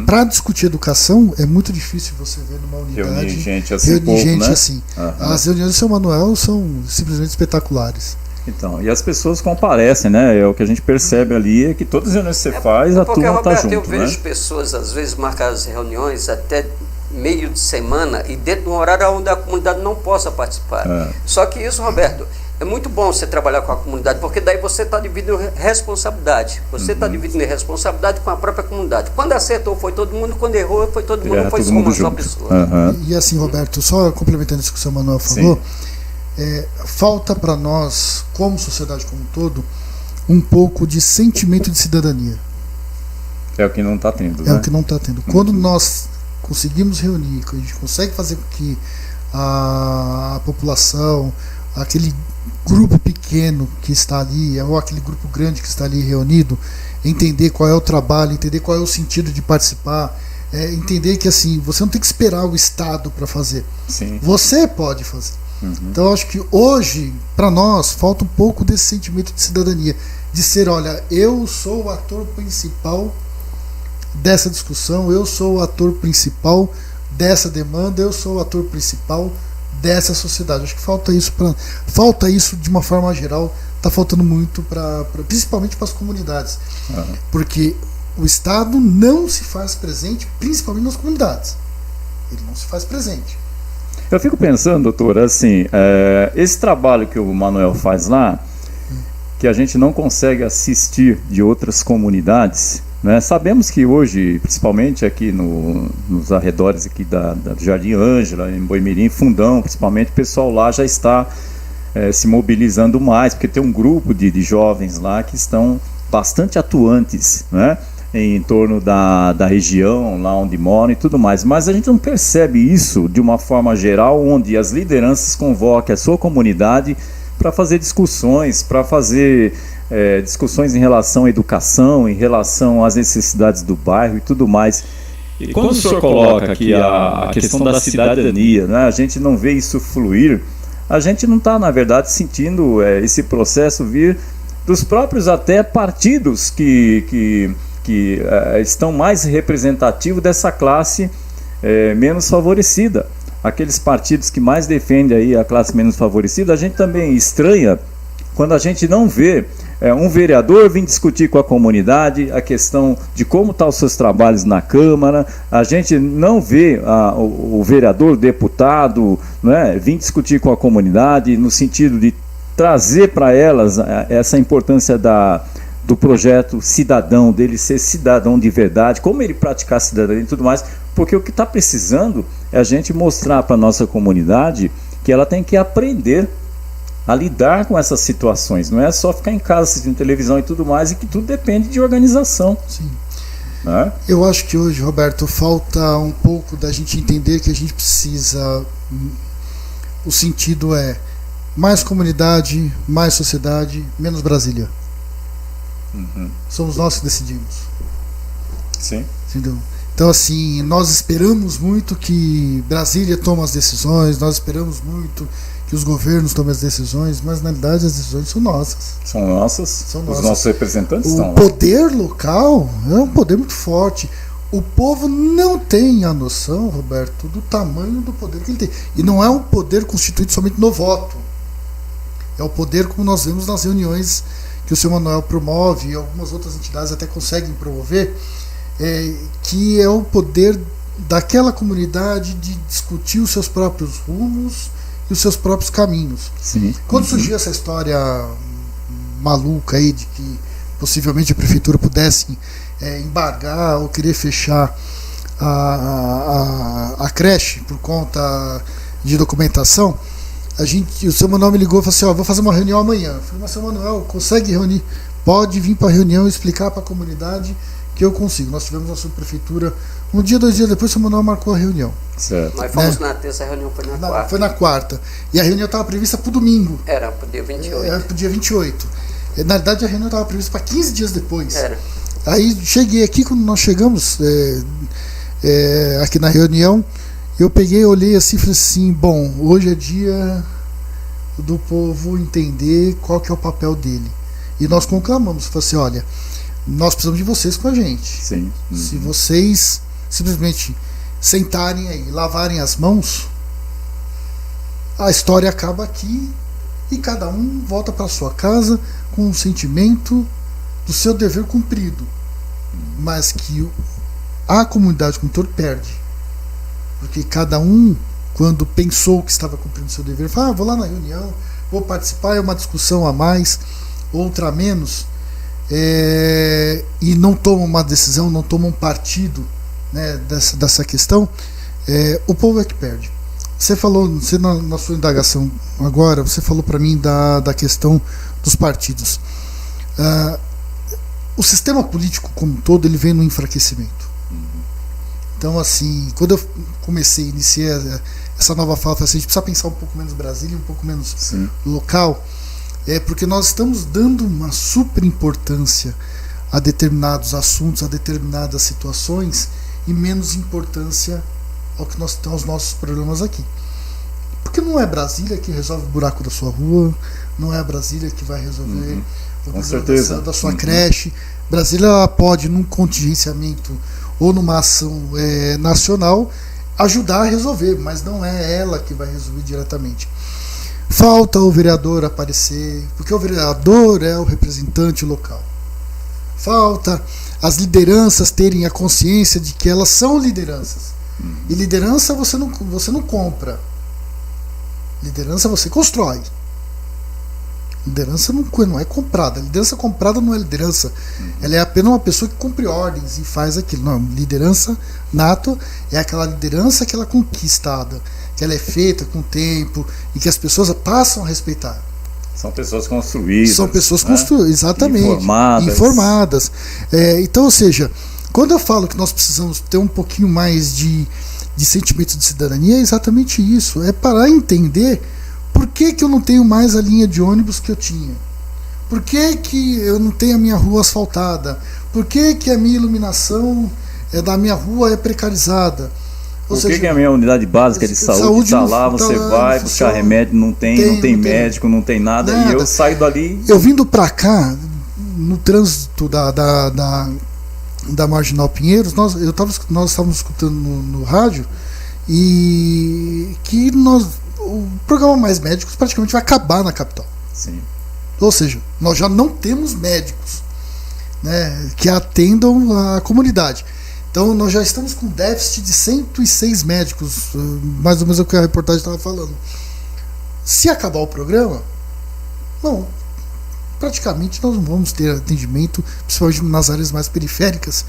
Para discutir educação, é muito difícil você ver numa unidade. Reunir gente assim, pouco, né? assim. Aham. As reuniões do São Manuel são simplesmente espetaculares. Então, e as pessoas comparecem, né? É o que a gente percebe ali, é que todas as reuniões que você faz, a Porque, turma tá Roberto, eu junto, vejo né? pessoas, às vezes, marcar as reuniões até meio de semana e dentro de um horário onde a comunidade não possa participar. Só que isso, Roberto, é muito bom você trabalhar com a comunidade, porque daí você está dividindo responsabilidade. Você está dividindo responsabilidade com a própria comunidade. Quando acertou, foi todo mundo. Quando errou, foi todo mundo. Não foi todo só mundo uma só junto. pessoa. Aham. E assim, Roberto, só complementando isso que o seu Manuel falou, falta para nós, como sociedade como um todo, um pouco de sentimento de cidadania. É o que não está tendo, É né? o que não está tendo. Quando nós conseguimos reunir, quando a gente consegue fazer com que a população, aquele grupo pequeno que está ali, ou aquele grupo grande que está ali reunido, entender qual é o trabalho, entender qual é o sentido de participar, entender que assim, você não tem que esperar o Estado para fazer. Sim. Você pode fazer. Então eu acho que hoje, para nós, falta um pouco desse sentimento de cidadania, de ser, olha, eu sou o ator principal dessa discussão, eu sou o ator principal dessa demanda, eu sou o ator principal dessa sociedade. Acho que falta isso de uma forma geral, está faltando muito principalmente para as comunidades, porque o Estado não se faz presente, principalmente nas comunidades. Ele não se faz presente. Eu fico pensando, doutor, assim, esse trabalho que o Manuel faz lá, que a gente não consegue assistir de outras comunidades, né? Sabemos que hoje, principalmente aqui nos arredores aqui do Jardim Ângela, em Boimirim, Fundão, principalmente, o pessoal lá já está se mobilizando mais, porque tem um grupo de jovens lá que estão bastante atuantes, né? Em torno da região, lá onde moram e tudo mais. Mas a gente não percebe isso de uma forma geral, onde as lideranças convoquem a sua comunidade para fazer discussões, para fazer discussões em relação à educação, em relação às necessidades do bairro e tudo mais. E quando o senhor coloca aqui a questão da cidadania, né, a gente não vê isso fluir, a gente não está, na verdade, sentindo esse processo vir dos próprios até partidos que estão mais representativos dessa classe menos favorecida. Aqueles partidos que mais defendem aí a classe menos favorecida, a gente também estranha quando a gente não vê um vereador vir discutir com a comunidade a questão de como estão os seus trabalhos na Câmara. A gente não vê o vereador, o deputado, né, vir discutir com a comunidade no sentido de trazer para elas essa importância do projeto cidadão, dele ser cidadão de verdade, como ele praticar cidadania e tudo mais, porque o que está precisando é a gente mostrar para a nossa comunidade que ela tem que aprender a lidar com essas situações, não é só ficar em casa assistindo televisão e tudo mais, e que tudo depende de organização. Sim. Né? Eu acho que hoje, Roberto, falta um pouco da gente entender que a gente precisa, o sentido é mais comunidade, mais sociedade, menos Brasília. Somos nós que decidimos. Sim. Entendeu? Então, assim, nós esperamos muito que Brasília tome as decisões, nós esperamos muito que os governos tomem as decisões, mas na realidade as decisões são nossas. São nossas. Os nossos representantes estão O lá. poder local é um poder muito forte. O povo não tem a noção, Roberto, do tamanho do poder que ele tem. E não é um poder constituído somente no voto. É o poder como nós vemos nas reuniões que o seu Manuel promove e algumas outras entidades até conseguem promover, que é o poder daquela comunidade de discutir os seus próprios rumos e os seus próprios caminhos. Sim. Quando surgiu essa história maluca aí de que possivelmente a prefeitura pudesse embargar ou querer fechar a creche por conta de documentação, o seu Manuel me ligou e falou assim: vou fazer uma reunião amanhã. Eu falei: mas seu Manuel, consegue reunir? Pode vir para a reunião e explicar para a comunidade que eu consigo. Nós tivemos a subprefeitura, um dia, 2 dias depois, o seu Manuel marcou a reunião. Certo. Nós fomos na terça, a reunião foi na quarta. Foi na quarta. E a reunião estava prevista para o domingo. Era para o dia 28. Era para o dia 28. Na verdade, a reunião estava prevista para 15 dias depois. Era. Aí cheguei aqui, quando nós chegamos aqui na reunião, eu peguei, olhei assim e falei assim: bom, hoje é dia do povo entender qual que é o papel dele. E nós conclamamos, falei assim: olha, nós precisamos de vocês com a gente. Sim. Se vocês simplesmente sentarem aí, lavarem as mãos, a história acaba aqui e cada um volta para sua casa com um sentimento do seu dever cumprido, mas que a comunidade como todo perde, porque cada um, quando pensou que estava cumprindo o seu dever, fala: vou lá na reunião, vou participar, é uma discussão a mais, outra a menos, e não toma uma decisão, não toma um partido, né, dessa questão, o povo é que perde. Você falou, na sua indagação agora, você falou para mim da questão dos partidos. O sistema político como um todo, ele vem no enfraquecimento. Então, assim, quando eu iniciei essa nova fala, eu falei assim: a gente precisa pensar um pouco menos Brasília, um pouco menos local, porque nós estamos dando uma super importância a determinados assuntos, a determinadas situações, e menos importância aos nossos problemas aqui. Porque não é Brasília que resolve o buraco da sua rua, não é Brasília que vai resolver o problema da sua creche. Brasília, ela pode, num contingenciamento ou numa ação nacional, ajudar a resolver, mas não é ela que vai resolver diretamente. Falta o vereador aparecer, porque o vereador é o representante local. Falta as lideranças terem a consciência de que elas são lideranças. E liderança você não compra. Liderança você constrói. Liderança não é comprada. Liderança comprada não é liderança. Ela é apenas uma pessoa que cumpre ordens e faz aquilo. Não, liderança nata é aquela liderança que ela é conquistada, que ela é feita com o tempo e que as pessoas passam a respeitar. São pessoas construídas. São pessoas construídas, exatamente. Informadas. Então, ou seja, quando eu falo que nós precisamos ter um pouquinho mais de sentimento de cidadania, é exatamente isso. É parar e entender por que eu não tenho mais a linha de ônibus que eu tinha. Por que eu não tenho a minha rua asfaltada? Por que a minha iluminação da minha rua é precarizada? Por que a minha unidade básica de saúde está lá, você vai buscar remédio, não tem médico, não tem nada, e eu saio dali... Eu vindo para cá, no trânsito da Marginal Pinheiros, nós estávamos escutando no rádio, e que o programa Mais Médicos praticamente vai acabar na capital. Sim. Ou seja, nós já não temos médicos, né, que atendam a comunidade. Então nós já estamos com déficit de 106 médicos, mais ou menos o que a reportagem estava falando. Se acabar o programa, não, praticamente nós não vamos ter atendimento, principalmente nas áreas mais periféricas,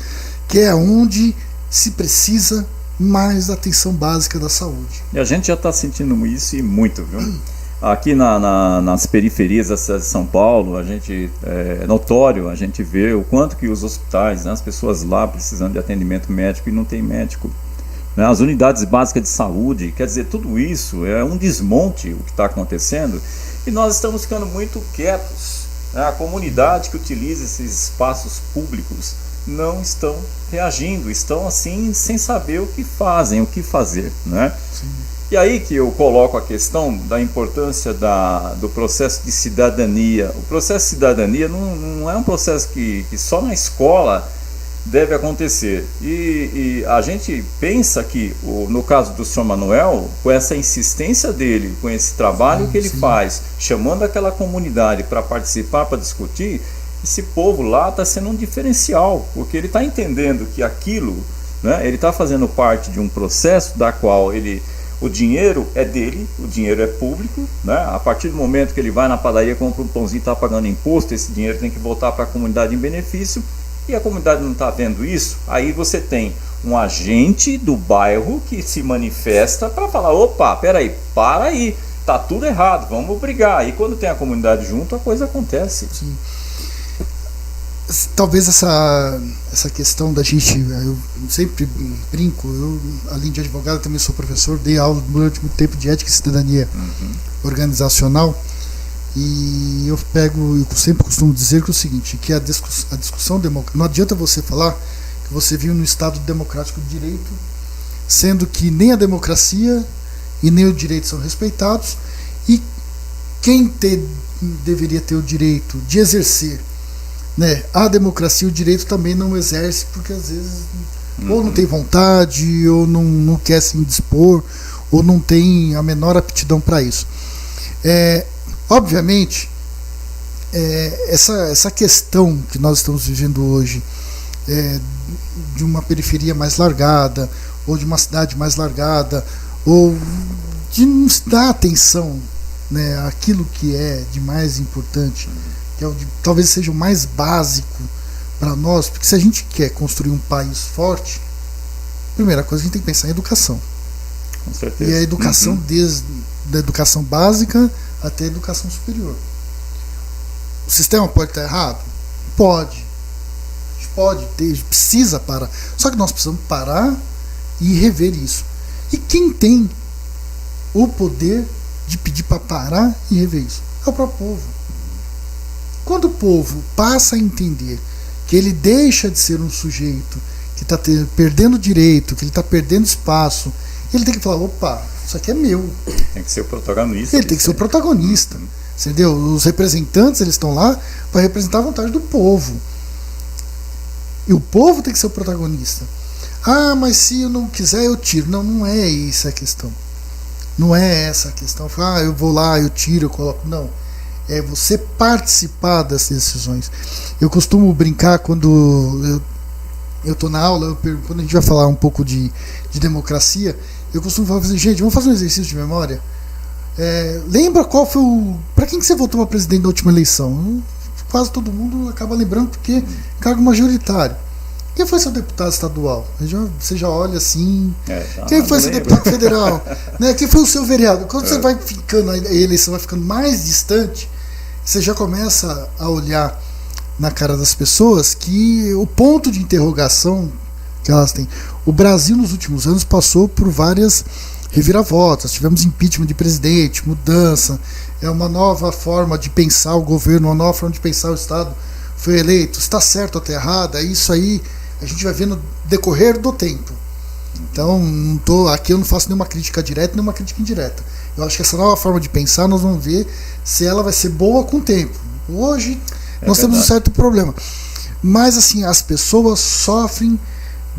que é onde se precisa mais da atenção básica da saúde. E a gente já está sentindo isso e muito, viu? Aqui nas periferias da cidade de São Paulo, é notório, a gente vê o quanto que os hospitais, né, as pessoas lá precisando de atendimento médico e não tem médico. Né, as unidades básicas de saúde, quer dizer, tudo isso é um desmonte o que está acontecendo e nós estamos ficando muito quietos. Né, a comunidade que utiliza esses espaços públicos não estão reagindo, estão assim sem saber o que fazem, o que fazer, né? Sim. E aí que eu coloco a questão da importância do processo de cidadania. O processo de cidadania não é um processo que só na escola deve acontecer. E a gente pensa que, no caso do senhor Manuel, com essa insistência dele, com esse trabalho que ele faz, chamando aquela comunidade para participar, para discutir, esse povo lá está sendo um diferencial, porque ele está entendendo que aquilo, né, ele está fazendo parte de um processo da qual o dinheiro é dele, o dinheiro é público, né? A partir do momento que ele vai na padaria, compra um pãozinho e está pagando imposto, esse dinheiro tem que voltar para a comunidade em benefício, e a comunidade não está vendo isso. Aí você tem um agente do bairro que se manifesta para falar: opa, peraí, para aí, tá tudo errado, vamos brigar. E quando tem a comunidade junto, a coisa acontece. Sim. Talvez essa questão da gente, eu sempre brinco, eu, além de advogado, também sou professor, dei aula durante muito tempo de ética e cidadania organizacional, e eu sempre costumo dizer que é o seguinte, que a discussão democrática, não adianta você falar que você vive no Estado democrático de direito, sendo que nem a democracia e nem o direito são respeitados, e quem deveria ter o direito de exercer, né, a democracia e o direito também não exerce, porque às vezes ou não tem vontade, ou não quer se indispor, ou não tem a menor aptidão para isso. Obviamente, essa questão que nós estamos vivendo hoje, de uma periferia mais largada, ou de uma cidade mais largada, ou de não se dar atenção, né, àquilo que é de mais importante, que talvez seja o mais básico para nós, porque se a gente quer construir um país forte, a primeira coisa a gente tem que pensar em educação. Com certeza. E a educação, desde a educação básica até a educação superior. O sistema pode estar errado? Pode. A gente pode ter, precisa parar. Só que nós precisamos parar e rever isso. E quem tem o poder de pedir para parar e rever isso? É o próprio povo. Quando o povo passa a entender que ele deixa de ser um sujeito que está perdendo direito, que ele está perdendo espaço, ele tem que falar: opa, isso aqui é meu. Tem que ser o protagonista. Ele tem que ser o protagonista. Entendeu? Os representantes, eles estão lá para representar a vontade do povo. E o povo tem que ser o protagonista. Ah, mas se eu não quiser, eu tiro. Não, não é essa a questão. Não é essa a questão. Ah, eu vou lá, eu tiro, eu coloco. Não. É você participar das decisões. Eu costumo brincar quando eu estou na aula, quando a gente vai falar um pouco de democracia, eu costumo falar assim: gente, vamos fazer um exercício de memória. Lembra qual foi para quem que você votou para presidente da última eleição? Quase todo mundo acaba lembrando, porque cargo majoritário. Quem foi seu deputado estadual? Você já olha assim. Quem foi seu deputado federal? Né? Quem foi o seu vereador? Quando você vai ficando, a eleição vai ficando mais distante, você já começa a olhar na cara das pessoas que o ponto de interrogação que elas têm. O Brasil, nos últimos anos, passou por várias reviravoltas. Tivemos impeachment de presidente, mudança, uma nova forma de pensar o governo, uma nova forma de pensar o Estado foi eleito. Está certo ou está errado? Isso aí a gente vai ver no decorrer do tempo. Então, aqui eu não faço nenhuma crítica direta, nenhuma crítica indireta. Eu acho que essa nova forma de pensar, nós vamos ver se ela vai ser boa com o tempo. Hoje, nós temos um certo problema. Mas, assim, as pessoas sofrem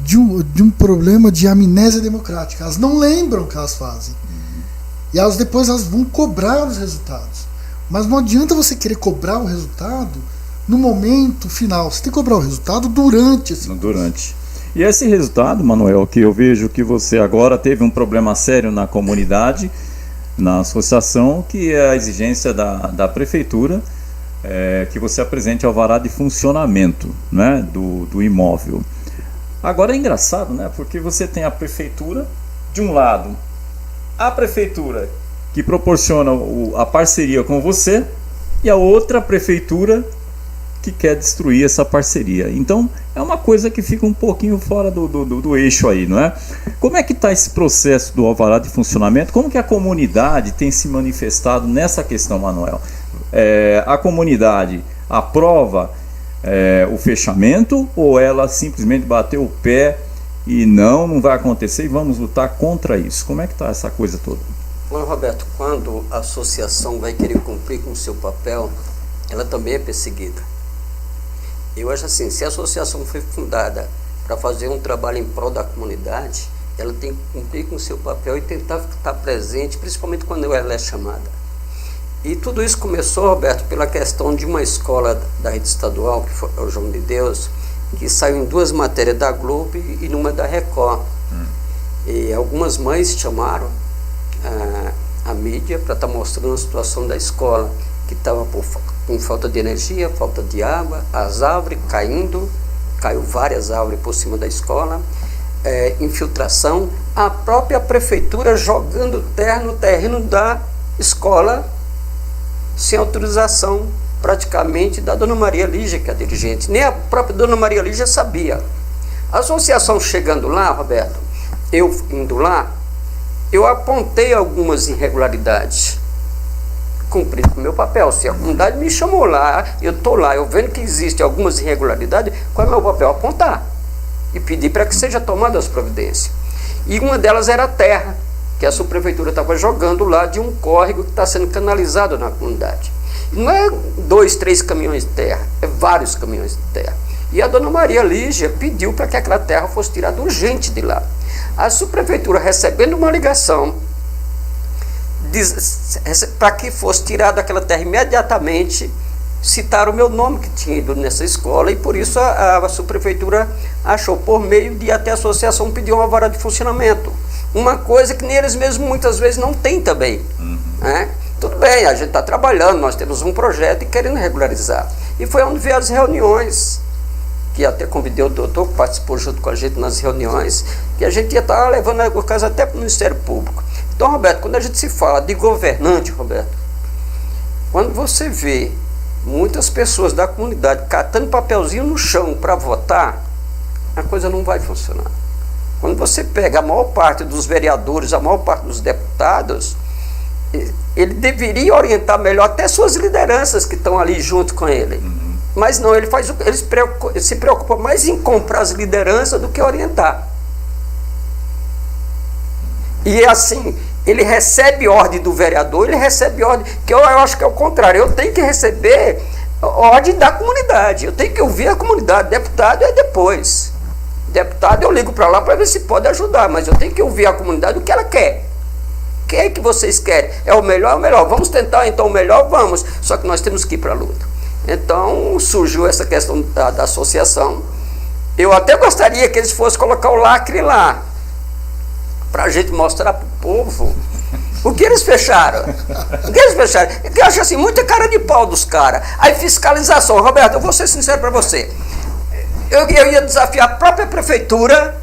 de um problema de amnésia democrática. Elas não lembram o que elas fazem. E depois elas vão cobrar os resultados. Mas não adianta você querer cobrar o resultado no momento final. Você tem que cobrar o resultado durante esse durante. E esse resultado, Manuel, que eu vejo que você agora teve um problema sério na comunidade, na associação, que é a exigência da prefeitura, que você apresente alvará de funcionamento, né, do imóvel. Agora é engraçado, né, porque você tem a prefeitura, de um lado, a prefeitura que proporciona a parceria com você, e a outra prefeitura que quer destruir essa parceria. Então é uma coisa que fica um pouquinho fora do eixo aí, não é? Como é que está esse processo do alvará de funcionamento? Como que a comunidade tem se manifestado nessa questão, Manuel? A comunidade aprova o fechamento, ou ela simplesmente bateu o pé e não vai acontecer e vamos lutar contra isso? Como é que está essa coisa toda? Bom, Roberto, quando a associação vai querer cumprir com o seu papel, ela também é perseguida. Eu acho assim, se a associação foi fundada para fazer um trabalho em prol da comunidade, ela tem que cumprir com o seu papel e tentar estar presente, principalmente quando ela é chamada. E tudo isso começou, Roberto, pela questão de uma escola da rede estadual, que foi o João de Deus, que saiu em 2 matérias da Globo e numa da Record. E algumas mães chamaram a mídia para estar mostrando a situação da escola, que estava com falta de energia, falta de água, as árvores caiu várias árvores por cima da escola, infiltração, a própria prefeitura jogando terra no terreno da escola, sem autorização praticamente da Dona Maria Lígia, que é a dirigente. Nem a própria Dona Maria Lígia sabia. A associação chegando lá, Roberto, eu indo lá, eu apontei algumas irregularidades, cumpri o meu papel. Se a comunidade me chamou lá, eu estou lá, eu vendo que existem algumas irregularidades, qual é o meu papel? Apontar e pedir para que seja tomada as providências. E uma delas era a terra, que a subprefeitura estava jogando lá de um córrego que está sendo canalizado na comunidade. E não é 2, 3 caminhões de terra, é vários caminhões de terra. E a Dona Maria Lígia pediu para que aquela terra fosse tirada urgente de lá. A subprefeitura, recebendo uma ligação para que fosse tirada aquela terra imediatamente, citaram o meu nome que tinha ido nessa escola, e por isso a subprefeitura achou por meio de até a associação pedir uma vara de funcionamento. Uma coisa que nem eles mesmos muitas vezes não têm também. Né? Tudo bem, a gente está trabalhando, nós temos um projeto e querendo regularizar. E foi onde veio as reuniões, que até convidei o doutor, que participou junto com a gente nas reuniões, que a gente ia estar levando o caso até para o Ministério Público. Então, Roberto, quando a gente se fala de governante, Roberto, quando você vê muitas pessoas da comunidade catando papelzinho no chão para votar, a coisa não vai funcionar. Quando você pega a maior parte dos vereadores, a maior parte dos deputados, ele deveria orientar melhor até suas lideranças que estão ali junto com ele. Mas não, ele se preocupa mais em comprar as lideranças do que orientar. E assim, ele recebe ordem do vereador, ele recebe ordem, que eu acho que é o contrário, eu tenho que receber ordem da comunidade, eu tenho que ouvir a comunidade, deputado é depois. Deputado eu ligo para lá para ver se pode ajudar, mas eu tenho que ouvir a comunidade o que ela quer. O que é que vocês querem? É o melhor, vamos tentar então o melhor, vamos, só que nós temos que ir para a luta. Então surgiu essa questão da associação. Eu até gostaria que eles fossem colocar o lacre lá, para a gente mostrar para o povo o que eles fecharam. O que eles fecharam? Eu acho assim, muita cara de pau dos caras. Aí fiscalização, Roberto, eu vou ser sincero para você. Eu ia desafiar a própria prefeitura,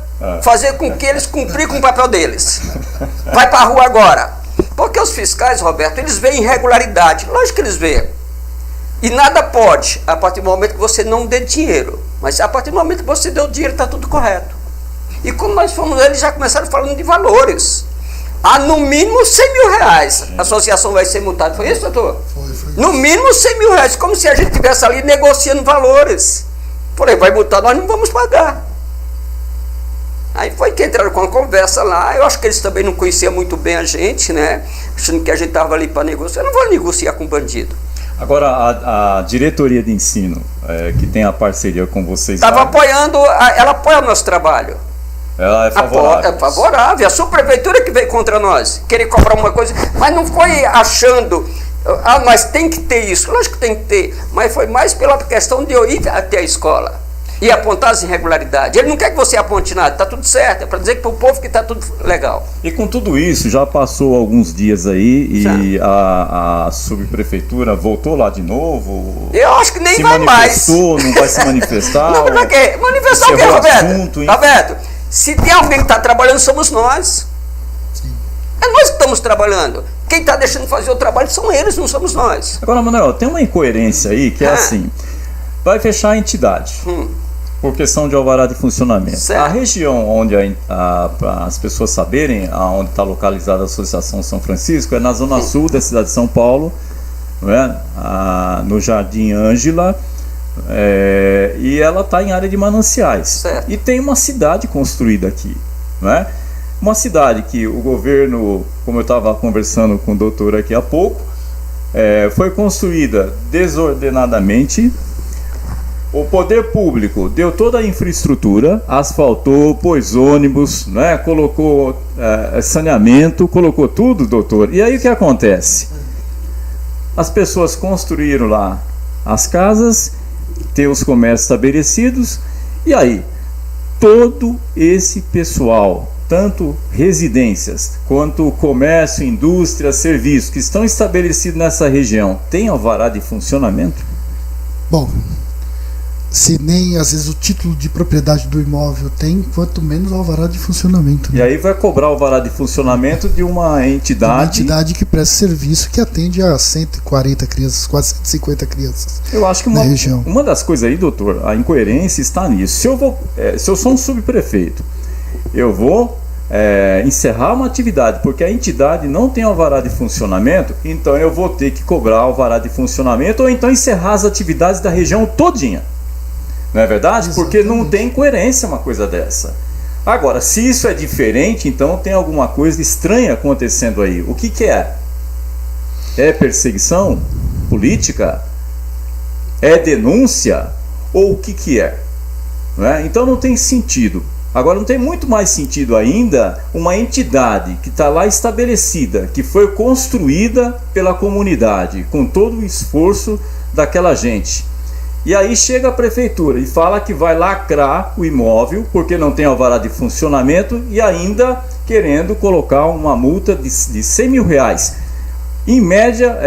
fazer com que eles cumprissem com o papel deles. Vai para a rua agora. Porque os fiscais, Roberto, eles veem irregularidade. Lógico que eles veem. E nada pode, a partir do momento que você não dê dinheiro. Mas a partir do momento que você deu dinheiro, está tudo correto. E como nós fomos, eles já começaram falando de valores. No mínimo 100 mil reais. A associação vai ser multada. Foi isso, doutor? Foi. No mínimo 100 mil reais. Como se a gente estivesse ali negociando valores. Falei, vai multar, nós não vamos pagar. Aí foi que entraram com a conversa lá. Eu acho que eles também não conheciam muito bem a gente, né? Achando que a gente estava ali para negociar. Eu não vou negociar com bandido. Agora, a diretoria de ensino, que tem a parceria com vocês... Estava apoiando, ela apoia o nosso trabalho. Ela é favorável. É favorável. A subprefeitura que veio contra nós, querer cobrar uma coisa, mas não foi achando, mas tem que ter isso. Lógico que tem que ter, mas foi mais pela questão de eu ir até a escola e apontar as irregularidades. Ele não quer que você aponte nada, está tudo certo, é para dizer para o povo que está tudo legal. E com tudo isso, já passou alguns dias aí e a subprefeitura voltou lá de novo? Eu acho que nem vai mais. Não vai se manifestar? Não, para quê? Manifestar o quê, Roberto? Roberto, se tem alguém que está trabalhando, somos nós. Sim. É nós que estamos trabalhando. Quem está deixando de fazer o trabalho são eles, não somos nós. Agora, Manuel, tem uma incoerência aí que é assim, vai fechar a entidade. Por questão de alvará de funcionamento. Certo. A região onde para as pessoas saberem onde está localizada a Associação São Francisco é na zona sul da cidade de São Paulo, não é? No Jardim Ângela, e ela está em área de mananciais. Certo. E tem uma cidade construída aqui, não é? Uma cidade que o governo, como eu estava conversando com o doutor aqui há pouco, foi construída desordenadamente. o poder público deu toda a infraestrutura, asfaltou, pôs ônibus, né, colocou saneamento, colocou tudo, doutor. E aí o que acontece? As pessoas construíram lá as casas, tem os comércios estabelecidos, e aí todo esse pessoal, tanto residências quanto comércio, indústria, serviços que estão estabelecidos nessa região, tem alvará de funcionamento? Bom, se nem às vezes o título de propriedade do imóvel tem, quanto menos o alvará de funcionamento. Né? E aí vai cobrar o alvará de funcionamento de uma entidade... Uma entidade que presta serviço, que atende a 140 crianças, quase 150 crianças. Eu acho que uma das coisas aí, doutor, a incoerência está nisso. Se eu sou um subprefeito, eu vou encerrar uma atividade porque a entidade não tem alvará de funcionamento, então eu vou ter que cobrar alvará de funcionamento ou então encerrar as atividades da região todinha. Não é verdade? Porque não tem coerência uma coisa dessa. Agora, se isso é diferente, então tem alguma coisa estranha acontecendo aí. O que é? É perseguição política? É denúncia? Ou o que é? Não é? Então não tem sentido. Agora não tem muito mais sentido ainda uma entidade que está lá estabelecida, que foi construída pela comunidade, com todo o esforço daquela gente. E aí chega a prefeitura e fala que vai lacrar o imóvel porque não tem alvará de funcionamento e ainda querendo colocar uma multa de 100 mil reais. Em média,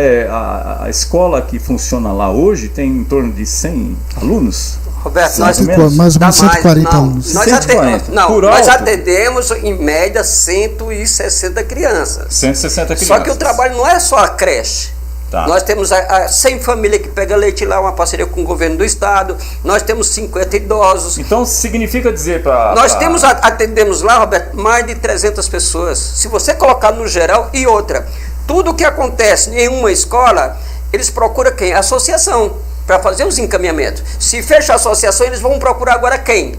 a escola que funciona lá hoje tem em torno de 100 alunos. Roberto, mais ou menos 140 alunos. Nós atendemos em média 160 crianças. 160 crianças. Só que o trabalho não é só a creche. Tá. Nós temos a 100 famílias que pega leite lá, uma parceria com o governo do estado. Nós temos 50 idosos. Então significa dizer para... Nós atendemos lá, Roberto, mais de 300 pessoas. Se você colocar no geral, e outra, tudo que acontece em uma escola, eles procuram quem? A associação, para fazer os encaminhamentos. Se fecha a associação, eles vão procurar agora quem?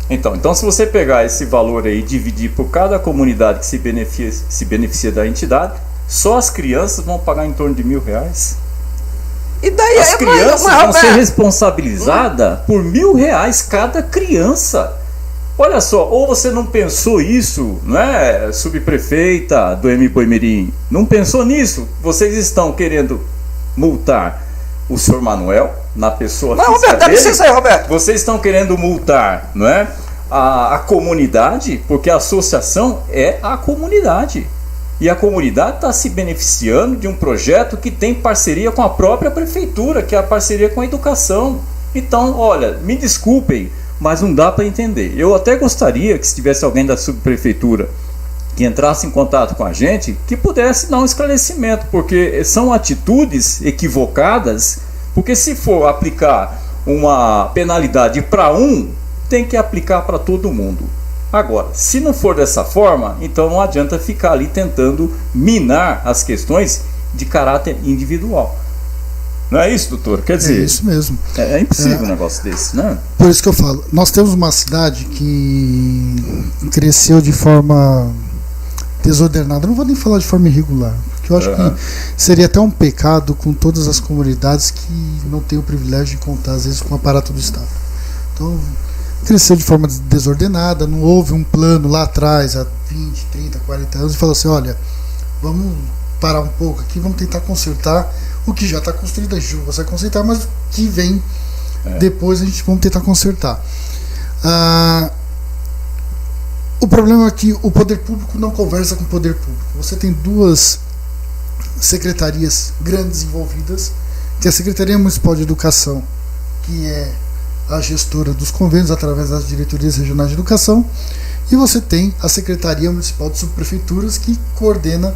Então se você pegar esse valor aí e dividir por cada comunidade que se beneficia da entidade, só as crianças vão pagar em torno de R$1.000. E daí as crianças vão ser responsabilizadas por R$1.000 cada criança. Olha só, ou você não pensou isso, não é, subprefeita do Poimirim? Não pensou nisso? Vocês estão querendo multar o senhor Manuel na pessoa física Roberto, dá licença aí, Roberto. Vocês estão querendo multar, não é, a comunidade, porque a associação é a comunidade. E a comunidade está se beneficiando de um projeto que tem parceria com a própria prefeitura, que é a parceria com a educação. Então, olha, me desculpem, mas não dá para entender. Eu até gostaria que se tivesse alguém da subprefeitura que entrasse em contato com a gente, que pudesse dar um esclarecimento, porque são atitudes equivocadas, porque se for aplicar uma penalidade para um, tem que aplicar para todo mundo. Agora, se não for dessa forma, então não adianta ficar ali tentando minar as questões de caráter individual. Não é isso, doutor? Quer dizer, é isso mesmo. É impossível um negócio desse, né? Por isso que eu falo, nós temos uma cidade que cresceu de forma desordenada. Não vou nem falar de forma irregular, porque eu acho que seria até um pecado com todas as comunidades que não têm o privilégio de contar, às vezes, com o aparato do Estado. Então, cresceu de forma desordenada, não houve um plano lá atrás, há 20, 30, 40 anos, e falou assim, olha, vamos parar um pouco aqui, vamos tentar consertar o que já está construído, a gente não consegue consertar, mas o que vem depois a gente vamos tentar consertar. O problema é que o poder público não conversa com o poder público. Você tem duas secretarias grandes envolvidas, que é a Secretaria Municipal de Educação, que é a gestora dos convênios através das diretorias regionais de educação, e você tem a Secretaria Municipal de Subprefeituras, que coordena,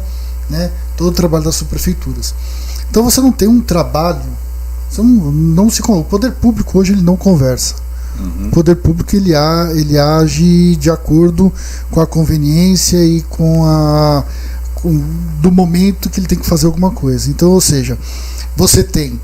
né, todo o trabalho das subprefeituras. Então você não tem um trabalho, você não se, o poder público hoje ele não conversa. O poder público ele age de acordo com a conveniência e do momento que ele tem que fazer alguma coisa. Então, ou seja, você tem,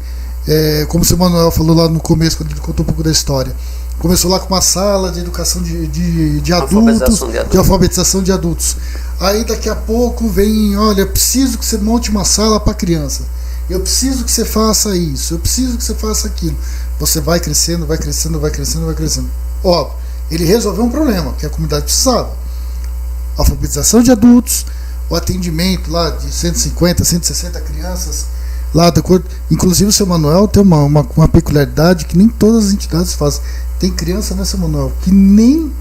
como o seu Manuel falou lá no começo, quando ele contou um pouco da história, começou lá com uma sala de educação de adultos, de alfabetização de adultos. Aí daqui a pouco vem, olha, eu preciso que você monte uma sala para criança, eu preciso que você faça isso, eu preciso que você faça aquilo. Você vai crescendo, vai crescendo, vai crescendo, vai crescendo. Óbvio, ele resolveu um problema que a comunidade precisava. Alfabetização de adultos, o atendimento lá de 150, 160 crianças lá da cor. Inclusive o seu Manuel tem uma peculiaridade que nem todas as entidades fazem. Tem criança, né, seu Manuel, que nem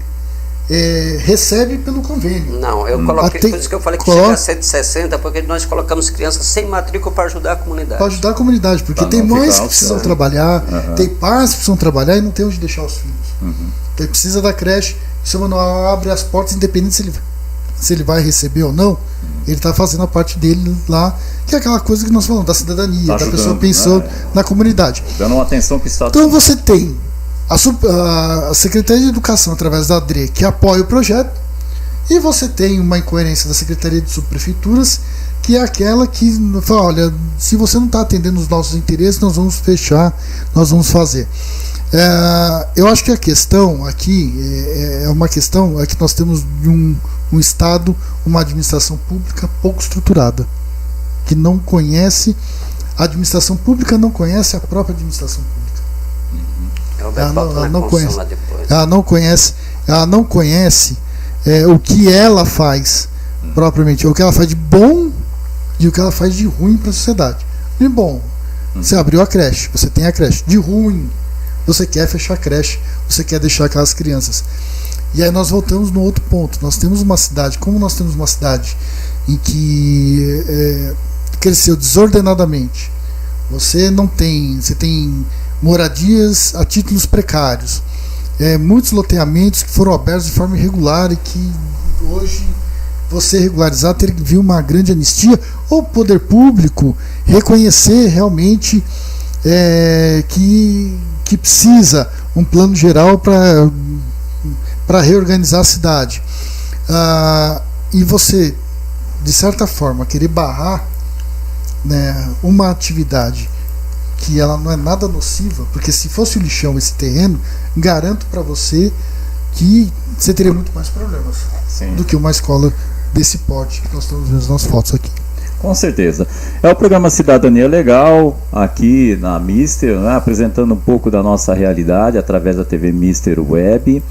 recebe pelo convênio. Não, eu coloquei, por isso que eu falei que chega a 160, porque nós colocamos crianças sem matrícula para ajudar a comunidade. Para ajudar a comunidade, porque tem mães que precisam trabalhar, tem pais que precisam trabalhar e não tem onde deixar os filhos. Então ele precisa da creche, o seu Manuel abre as portas, independente se ele vai receber ou não, ele está fazendo a parte dele lá, que é aquela coisa que nós falamos, da cidadania, tá ajudando, da pessoa pensando na comunidade. Dando uma atenção que está. Então você tem a Secretaria de Educação, através da ADRE, que apoia o projeto, e você tem uma incoerência da Secretaria de Subprefeituras, que é aquela que fala, olha, se você não está atendendo os nossos interesses, nós vamos fechar, nós vamos fazer. Eu acho que a questão aqui é uma questão que nós temos de um Estado, uma administração pública pouco estruturada, que não conhece, a administração pública não conhece a própria administração pública. Ela não conhece o que ela faz propriamente, o que ela faz de bom e o que ela faz de ruim para a sociedade. De bom, você abriu a creche, você tem a creche. De ruim, você quer fechar a creche, você quer deixar aquelas crianças. E aí nós voltamos no outro ponto. Nós temos uma cidade, como nós temos uma cidade em que cresceu desordenadamente, você tem moradias a títulos precários, muitos loteamentos que foram abertos de forma irregular e que hoje você regularizar ter que vir uma grande anistia, ou o poder público reconhecer realmente que precisa um plano geral para reorganizar a cidade, e você, de certa forma, querer barrar, né, uma atividade que ela não é nada nociva, porque se fosse o lixão esse terreno, garanto para você que você teria muito mais problemas. Sim. Do que uma escola desse porte que nós estamos vendo nas fotos aqui. Com certeza. É o programa Cidadania Legal, aqui na Mister, né, apresentando um pouco da nossa realidade através da TV Mister Web.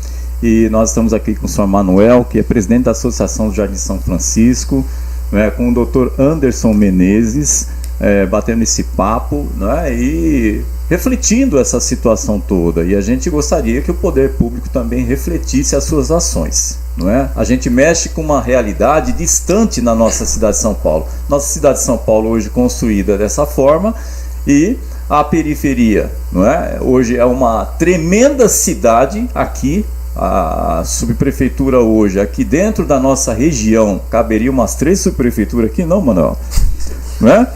E nós estamos aqui com o Sr. Manuel, que é presidente da Associação do Jardim São Francisco, né, com o Dr. Anderson Menezes, batendo esse papo, né, e refletindo essa situação toda. E a gente gostaria que o poder público também refletisse as suas ações, não é? A gente mexe com uma realidade distante na nossa cidade de São Paulo. Nossa cidade de São Paulo hoje construída dessa forma, e a periferia, não é? Hoje é uma tremenda cidade aqui. A subprefeitura hoje, aqui dentro da nossa região, caberia umas 3 subprefeituras aqui, não, Manuel? Não é?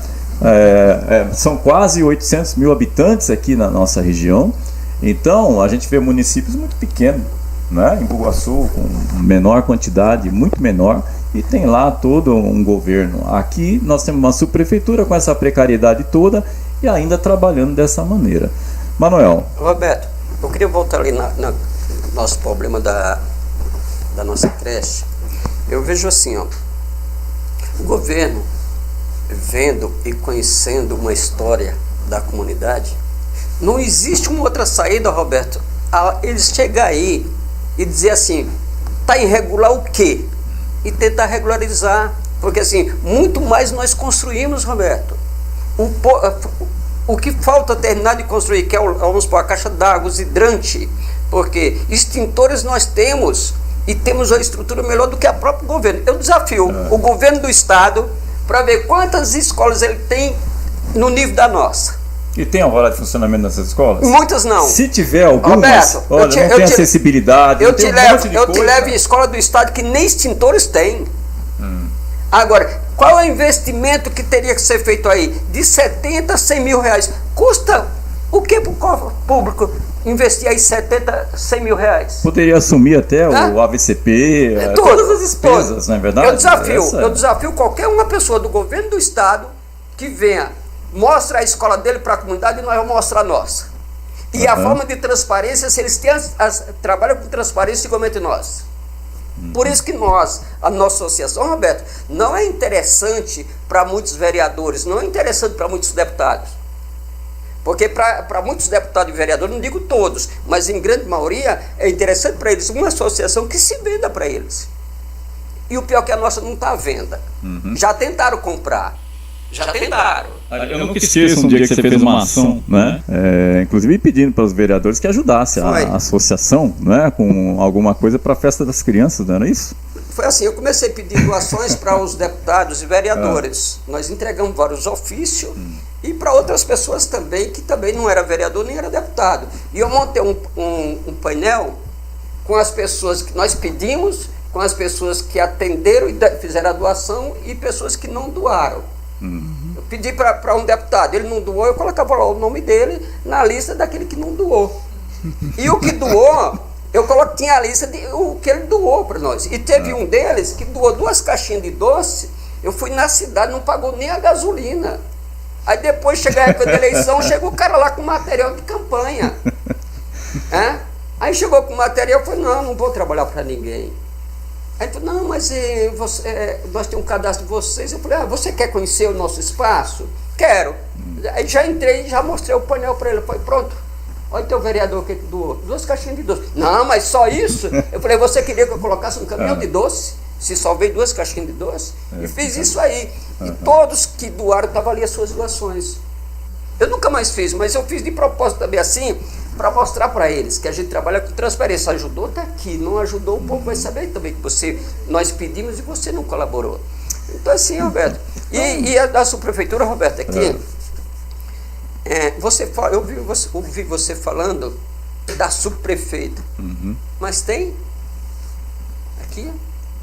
São quase 800 mil habitantes aqui na nossa região. Então a gente vê municípios muito pequenos, né? Em Bugaçu, com menor quantidade, muito menor, e tem lá todo um governo. Aqui nós temos uma subprefeitura com essa precariedade toda e ainda trabalhando dessa maneira. Manuel. Roberto, eu queria voltar ali na nosso problema da nossa creche. Eu vejo assim, ó, o governo, vendo e conhecendo uma história da comunidade, não existe uma outra saída, Roberto, a eles chegar aí e dizer assim, tá irregular o quê? E tentar regularizar, porque assim, muito mais nós construímos, Roberto. O que falta terminar de construir, que é vamos supor, a caixa d'água, os hidrantes, porque extintores nós temos, e temos uma estrutura melhor do que a próprio governo. Eu desafio o governo do estado para ver quantas escolas ele tem no nível da nossa. E tem a hora de funcionamento nessas escolas? Muitas não. Se tiver algumas, Roberto, olha, não tem acessibilidade, eu te levo em escola do estado que nem extintores tem. Agora, qual é o investimento que teria que ser feito aí? De 70 a 100 mil reais. Custa o que para o cofre público investir aí 70, 100 mil reais? Poderia assumir até o AVCP, todas as despesas, não é verdade? Eu desafio qualquer uma pessoa do governo do estado que venha, mostra a escola dele para a comunidade e nós vamos mostrar a nossa. E a forma de transparência, se eles têm trabalham com transparência igualmente nós. Por isso que a nossa associação, Roberto, não é interessante para muitos vereadores, não é interessante para muitos deputados. Porque para muitos deputados e vereadores, não digo todos, mas em grande maioria, é interessante para eles uma associação que se venda para eles. E o pior é que a nossa não está à venda. Já tentaram comprar. Já tentaram. Eu nunca esqueço um dia que você fez uma ação, né? Inclusive pedindo para os vereadores que ajudassem a associação, né? Com alguma coisa para a festa das crianças, não era isso? Foi assim, eu comecei a pedir doações para os deputados e vereadores. Nós entregamos vários ofícios e para outras pessoas também, que também não era vereador nem era deputado. E eu montei um painel com as pessoas que nós pedimos, com as pessoas que atenderam e fizeram a doação e pessoas que não doaram. Eu pedi para um deputado, ele não doou, eu colocava lá o nome dele na lista daquele que não doou. E o que doou, tinha a lista de o que ele doou para nós. E teve um deles que doou 2 caixinhas de doce. Eu fui na cidade, não pagou nem a gasolina. Aí depois chega a época da eleição, chega o cara lá com material de campanha. Aí chegou com material, eu falei, não vou trabalhar para ninguém. Aí ele falou, não, mas nós temos um cadastro de vocês. Eu falei, você quer conhecer o nosso espaço? Quero. Aí já entrei, já mostrei o painel para ele. Eu falei, pronto, olha o teu vereador que doou 2 caixinhas de doce. Não, mas só isso? Eu falei, você queria que eu colocasse um caminhão de doce? Se só veio 2 caixinhas de doce? E fiz isso aí. E todos que doaram, estavam ali as suas doações. Eu nunca mais fiz, mas eu fiz de propósito também assim, para mostrar para eles que a gente trabalha com transparência. Ajudou, está aqui. Não ajudou, o povo vai saber também que nós pedimos e você não colaborou. Então assim, Roberto. E a da subprefeitura, Roberto, aqui, eu ouvi você falando da subprefeita. Mas tem? Aqui?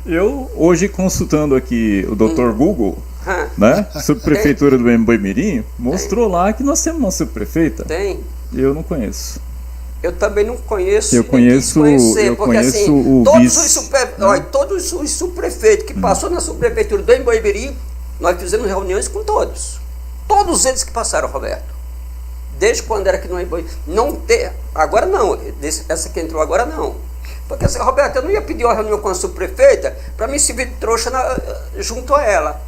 Eu, hoje, consultando aqui o Dr. Google, né? Subprefeitura do Embu-Mirim, mostrou lá que nós temos uma subprefeita. Tem. Eu não conheço. Eu também não conheço. Eu conheço o vice. Todos os subprefeitos que passou na subprefeitura do Embu-Mirim, nós fizemos reuniões com todos. Todos eles que passaram, Roberto. Desde quando era aqui no Embu-Mirim. Agora não. Essa que entrou agora não. Porque assim, Roberto, eu não ia pedir uma reunião com a subprefeita para me servir de trouxa junto a ela.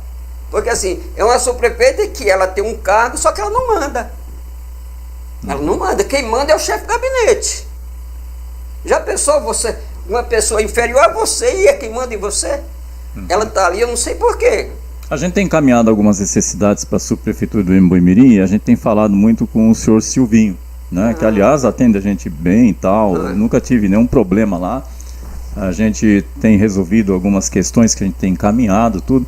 Porque assim, é uma subprefeita que ela tem um cargo, só que ela não manda. Ela não manda. Quem manda é o chefe de gabinete. Já pensou você, uma pessoa inferior a você e é quem manda em você? Ela está ali, eu não sei porquê. A gente tem encaminhado algumas necessidades para a subprefeitura do Embu-Mirim e a gente tem falado muito com o senhor Silvinho, né? Que aliás atende a gente bem e tal. Eu nunca tive nenhum problema lá. A gente tem resolvido algumas questões que a gente tem encaminhado, tudo.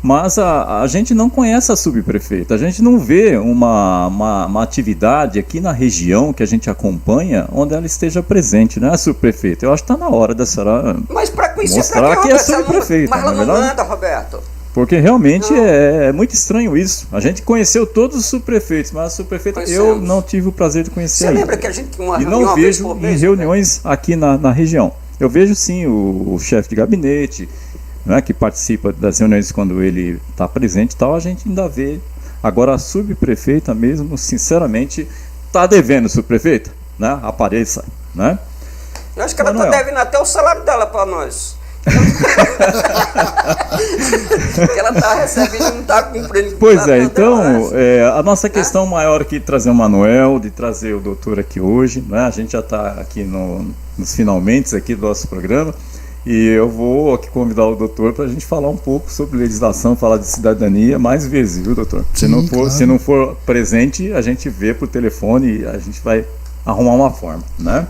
Mas a gente não conhece a subprefeita, a gente não vê uma atividade aqui na região que a gente acompanha onde ela esteja presente, né, a subprefeita? Eu acho que está na hora da senhora mostrar que é subprefeita. Mas ela não manda, Roberto. Porque realmente é muito estranho isso. A gente conheceu todos os subprefeitos, mas a subprefeita eu não tive o prazer de conhecer ainda. Você lembra que a gente tinha uma reunião? E não vejo em reuniões aqui na região. Eu vejo sim o chefe de gabinete, né, que participa das reuniões quando ele está presente e tal, a gente ainda vê. Agora a subprefeita mesmo, sinceramente, está devendo, subprefeita, né? Apareça, né? Eu acho que ela está devendo até o salário dela para nós. Que ela está recebendo e não está cumprindo. Pois é, então a nossa questão maior aqui de trazer o Manuel, de trazer o doutor aqui hoje, né? A gente já está aqui nos finalmente aqui do nosso programa. E eu vou aqui convidar o doutor para a gente falar um pouco sobre legislação, falar de cidadania mais vezes, viu, doutor? Sim, se não for presente, a gente vê por telefone e a gente vai arrumar uma forma, né?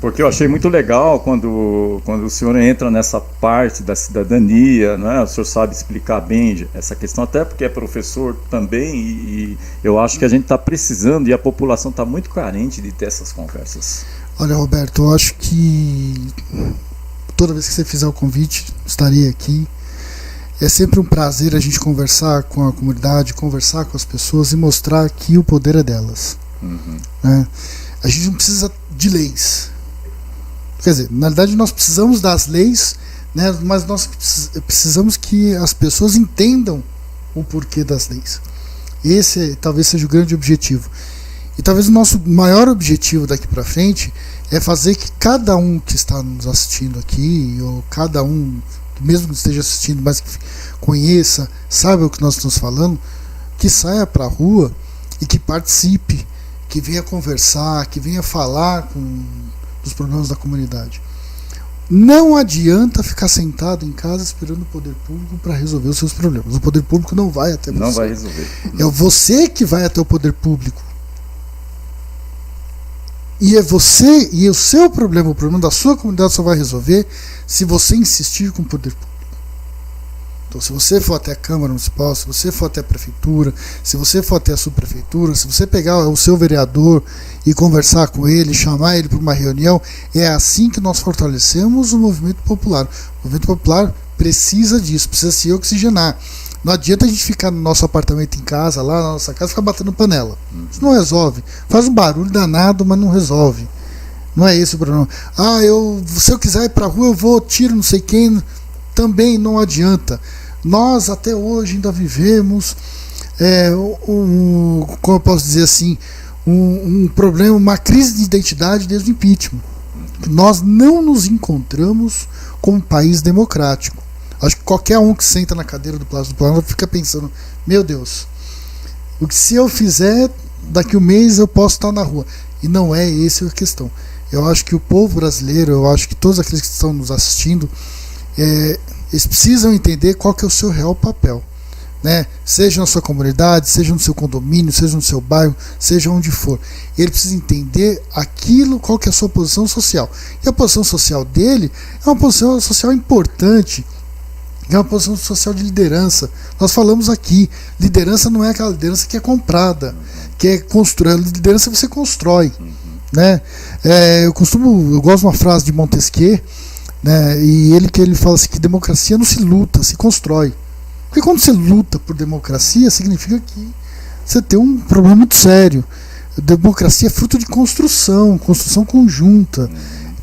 Porque eu achei muito legal quando o senhor entra nessa parte da cidadania, né? O senhor sabe explicar bem essa questão, até porque é professor também, e eu acho que a gente está precisando e a população está muito carente de ter essas conversas. Olha, Roberto, eu acho que toda vez que você fizer o convite, estarei aqui. É sempre um prazer a gente conversar com a comunidade, conversar com as pessoas e mostrar que o poder é delas. Né? A gente não precisa de leis. Quer dizer, na verdade nós precisamos das leis, né? Mas nós precisamos que as pessoas entendam o porquê das leis. Esse talvez seja o grande objetivo. E talvez o nosso maior objetivo daqui para frente é fazer que cada um que está nos assistindo aqui, ou cada um, mesmo que esteja assistindo, mas que conheça, saiba o que nós estamos falando, que saia para a rua e que participe que venha conversar, que venha falar dos problemas da comunidade. Não adianta ficar sentado em casa esperando o poder público para resolver os seus problemas. O poder público não vai até você. Não vai resolver. É você que vai até o poder público. E é você, e o seu problema, o problema da sua comunidade só vai resolver se você insistir com o poder público. Então, se você for até a Câmara Municipal, se você for até a Prefeitura, se você for até a Subprefeitura, se você pegar o seu vereador e conversar com ele, chamar ele para uma reunião, é assim que nós fortalecemos o movimento popular. O movimento popular precisa disso, precisa se oxigenar. Não adianta a gente ficar no nosso apartamento em casa, lá na nossa casa, ficar batendo panela. Isso não resolve. Faz um barulho danado, mas não resolve. Não é esse o problema. Se eu quiser ir para a rua, eu vou, tiro não sei quem. Também não adianta. Nós até hoje ainda vivemos como eu posso dizer assim, um problema, uma crise de identidade desde o impeachment. Nós não nos encontramos como um país democrático. Acho que qualquer um que senta na cadeira do Palácio do Planalto fica pensando, meu Deus, o que se eu fizer, daqui a um mês eu posso estar na rua. E não é essa a questão. Eu acho que o povo brasileiro, eu acho que todos aqueles que estão nos assistindo, eles precisam entender qual que é o seu real papel, né? Seja na sua comunidade, seja no seu condomínio, seja no seu bairro, seja onde for. Ele precisa entender qual que é a sua posição social. E a posição social dele é uma posição social importante, é uma posição social de liderança. Nós falamos aqui, liderança não é aquela liderança que é comprada, que é construída. Liderança você constrói, né? Eu gosto de uma frase de Montesquieu, né? E ele fala assim, que democracia não se luta, se constrói. Porque quando você luta por democracia, significa que você tem um problema muito sério. Democracia é fruto de construção conjunta,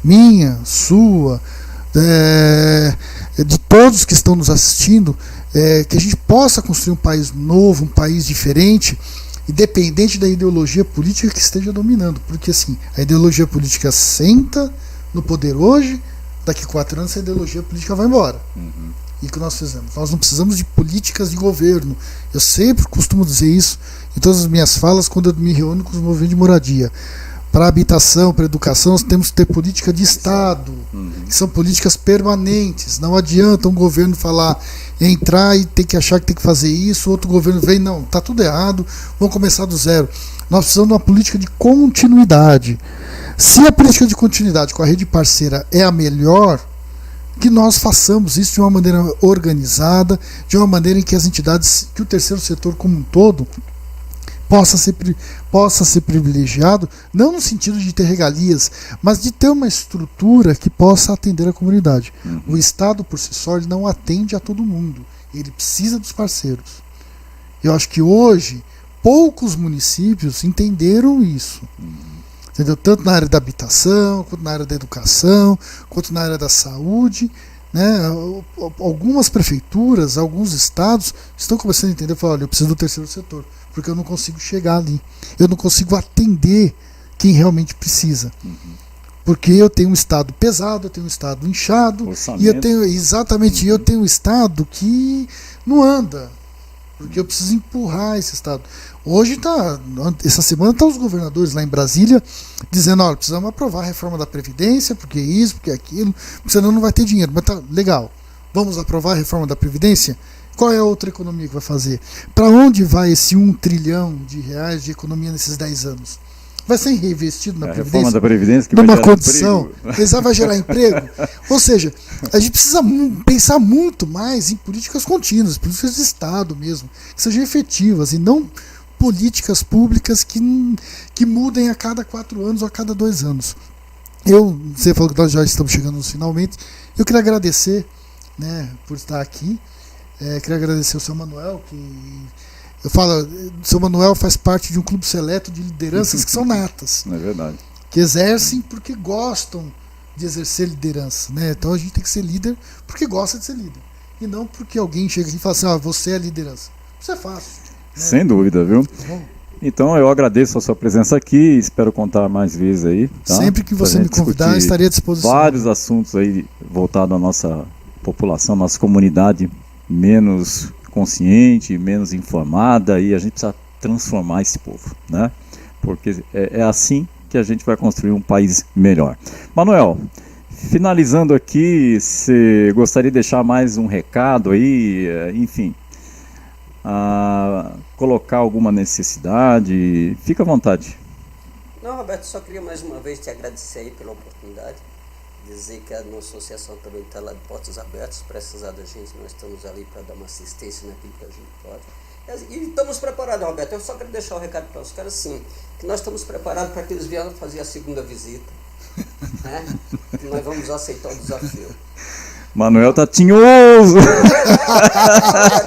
minha, sua, de todos que estão nos assistindo, que a gente possa construir um país novo, um país diferente, independente da ideologia política que esteja dominando. Porque assim, a ideologia política senta no poder hoje, daqui a 4 anos a ideologia política vai embora. E o que nós fizemos? Nós não precisamos de políticas de governo. Eu sempre costumo dizer isso em todas as minhas falas quando eu me reúno com os movimentos de moradia. Para habitação, para educação, nós temos que ter política de Estado, que são políticas permanentes. Não adianta um governo entrar e ter que achar que tem que fazer isso, outro governo vem, não, está tudo errado, vamos começar do zero. Nós precisamos de uma política de continuidade. Se a política de continuidade com a rede parceira é a melhor, que nós façamos isso de uma maneira organizada, de uma maneira em que as entidades, que o terceiro setor como um todo, possa ser privilegiado, não no sentido de ter regalias, mas de ter uma estrutura que possa atender a comunidade. O Estado, por si só, ele não atende a todo mundo. Ele precisa dos parceiros. Eu acho que hoje, poucos municípios entenderam isso. Entendeu? Tanto na área da habitação, quanto na área da educação, quanto na área da saúde, né? Algumas prefeituras, alguns estados estão começando a entender, olha, eu preciso do terceiro setor, porque eu não consigo chegar ali, eu não consigo atender quem realmente precisa. Porque eu tenho um estado pesado, eu tenho um estado inchado, e eu tenho um estado que não anda, porque eu preciso empurrar esse estado. Hoje essa semana estão os governadores lá em Brasília dizendo, olha, precisamos aprovar a reforma da Previdência, porque isso, porque aquilo, senão não vai ter dinheiro. Mas tá legal, vamos aprovar a reforma da Previdência? Qual é a outra economia que vai fazer? Para onde vai esse 1 trilhão de reais de economia nesses 10 anos? Vai ser reinvestido na Previdência? A reforma da Previdência que numa vai gerar condição, emprego. Vai gerar emprego. Ou seja, a gente precisa pensar muito mais em políticas contínuas, políticas de Estado mesmo, que sejam efetivas e não políticas públicas que mudem a cada 4 anos ou a cada 2 anos. Você falou que nós já estamos chegando nos finalmente. Eu queria agradecer, né, por estar aqui. Queria agradecer ao seu Manuel, o seu Manuel faz parte de um clube seleto de lideranças que são natas. É verdade. Que exercem porque gostam de exercer liderança, né? Então a gente tem que ser líder porque gosta de ser líder. E não porque alguém chega aqui e fala assim, você é a liderança. Isso é fácil. Né? Sem dúvida, viu? Então eu agradeço a sua presença aqui, espero contar mais vezes aí. Tá? Sempre que você me convidar, estarei à disposição. Vários assuntos aí voltados à nossa população, nossa comunidade menos consciente, menos informada, e a gente precisa transformar esse povo, né? porque é assim que a gente vai construir um país melhor. Manuel, finalizando aqui, você gostaria de deixar mais um recado aí, enfim, colocar alguma necessidade? Fica à vontade. Não, Roberto, só queria mais uma vez te agradecer aí pela oportunidade, dizer que a nossa associação também está lá de portas abertas, precisar da gente, nós estamos ali para dar uma assistência naquilo que a gente pode. E estamos preparados, Roberto, eu só quero deixar o recado para os caras assim, que nós estamos preparados para que eles venham fazer a segunda visita, né? Que nós vamos aceitar o desafio. Manuel tá tinhoso!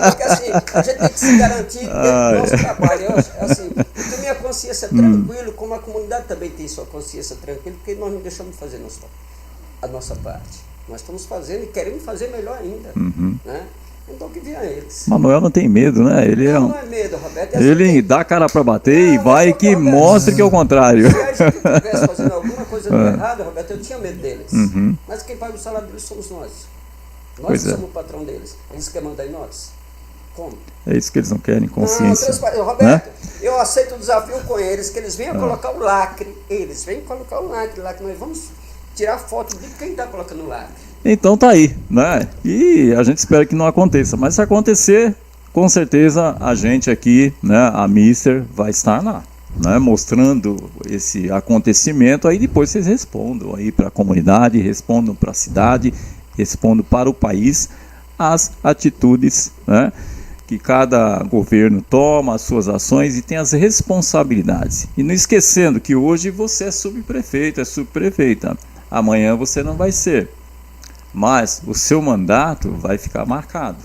Porque assim, a gente tem que se garantir dentro do nosso trabalho. Assim, eu tenho minha consciência tranquila, como a comunidade também tem sua consciência tranquila, porque nós não deixamos de fazer a nossa parte. Nós estamos fazendo e queremos fazer melhor ainda. Né? Então que venha eles. Manuel não tem medo, né? Ele não é medo, Roberto. Ele dá a cara pra bater e vai que Roberto, mostre que é o contrário. Se a gente estivesse fazendo alguma coisa errada, Roberto, eu tinha medo deles. Mas quem paga o salário deles somos nós. Nós somos o patrão deles. Eles querem mandar em nós. Como? É isso que eles não querem, consciência. Não, Roberto, eu aceito o desafio com eles, que eles venham colocar o lacre. Eles venham colocar o lacre lá, que nós vamos tirar foto de quem está colocando o lacre. Então tá aí, né? E a gente espera que não aconteça. Mas se acontecer, com certeza a gente aqui, né, a Mister, vai estar lá, né, mostrando esse acontecimento. Aí depois vocês respondam aí para a comunidade, respondam para a cidade, respondam para o país as atitudes, né, que cada governo toma, as suas ações e tem as responsabilidades. E não esquecendo que hoje você é subprefeito, é subprefeita. Amanhã você não vai ser. Mas o seu mandato vai ficar marcado,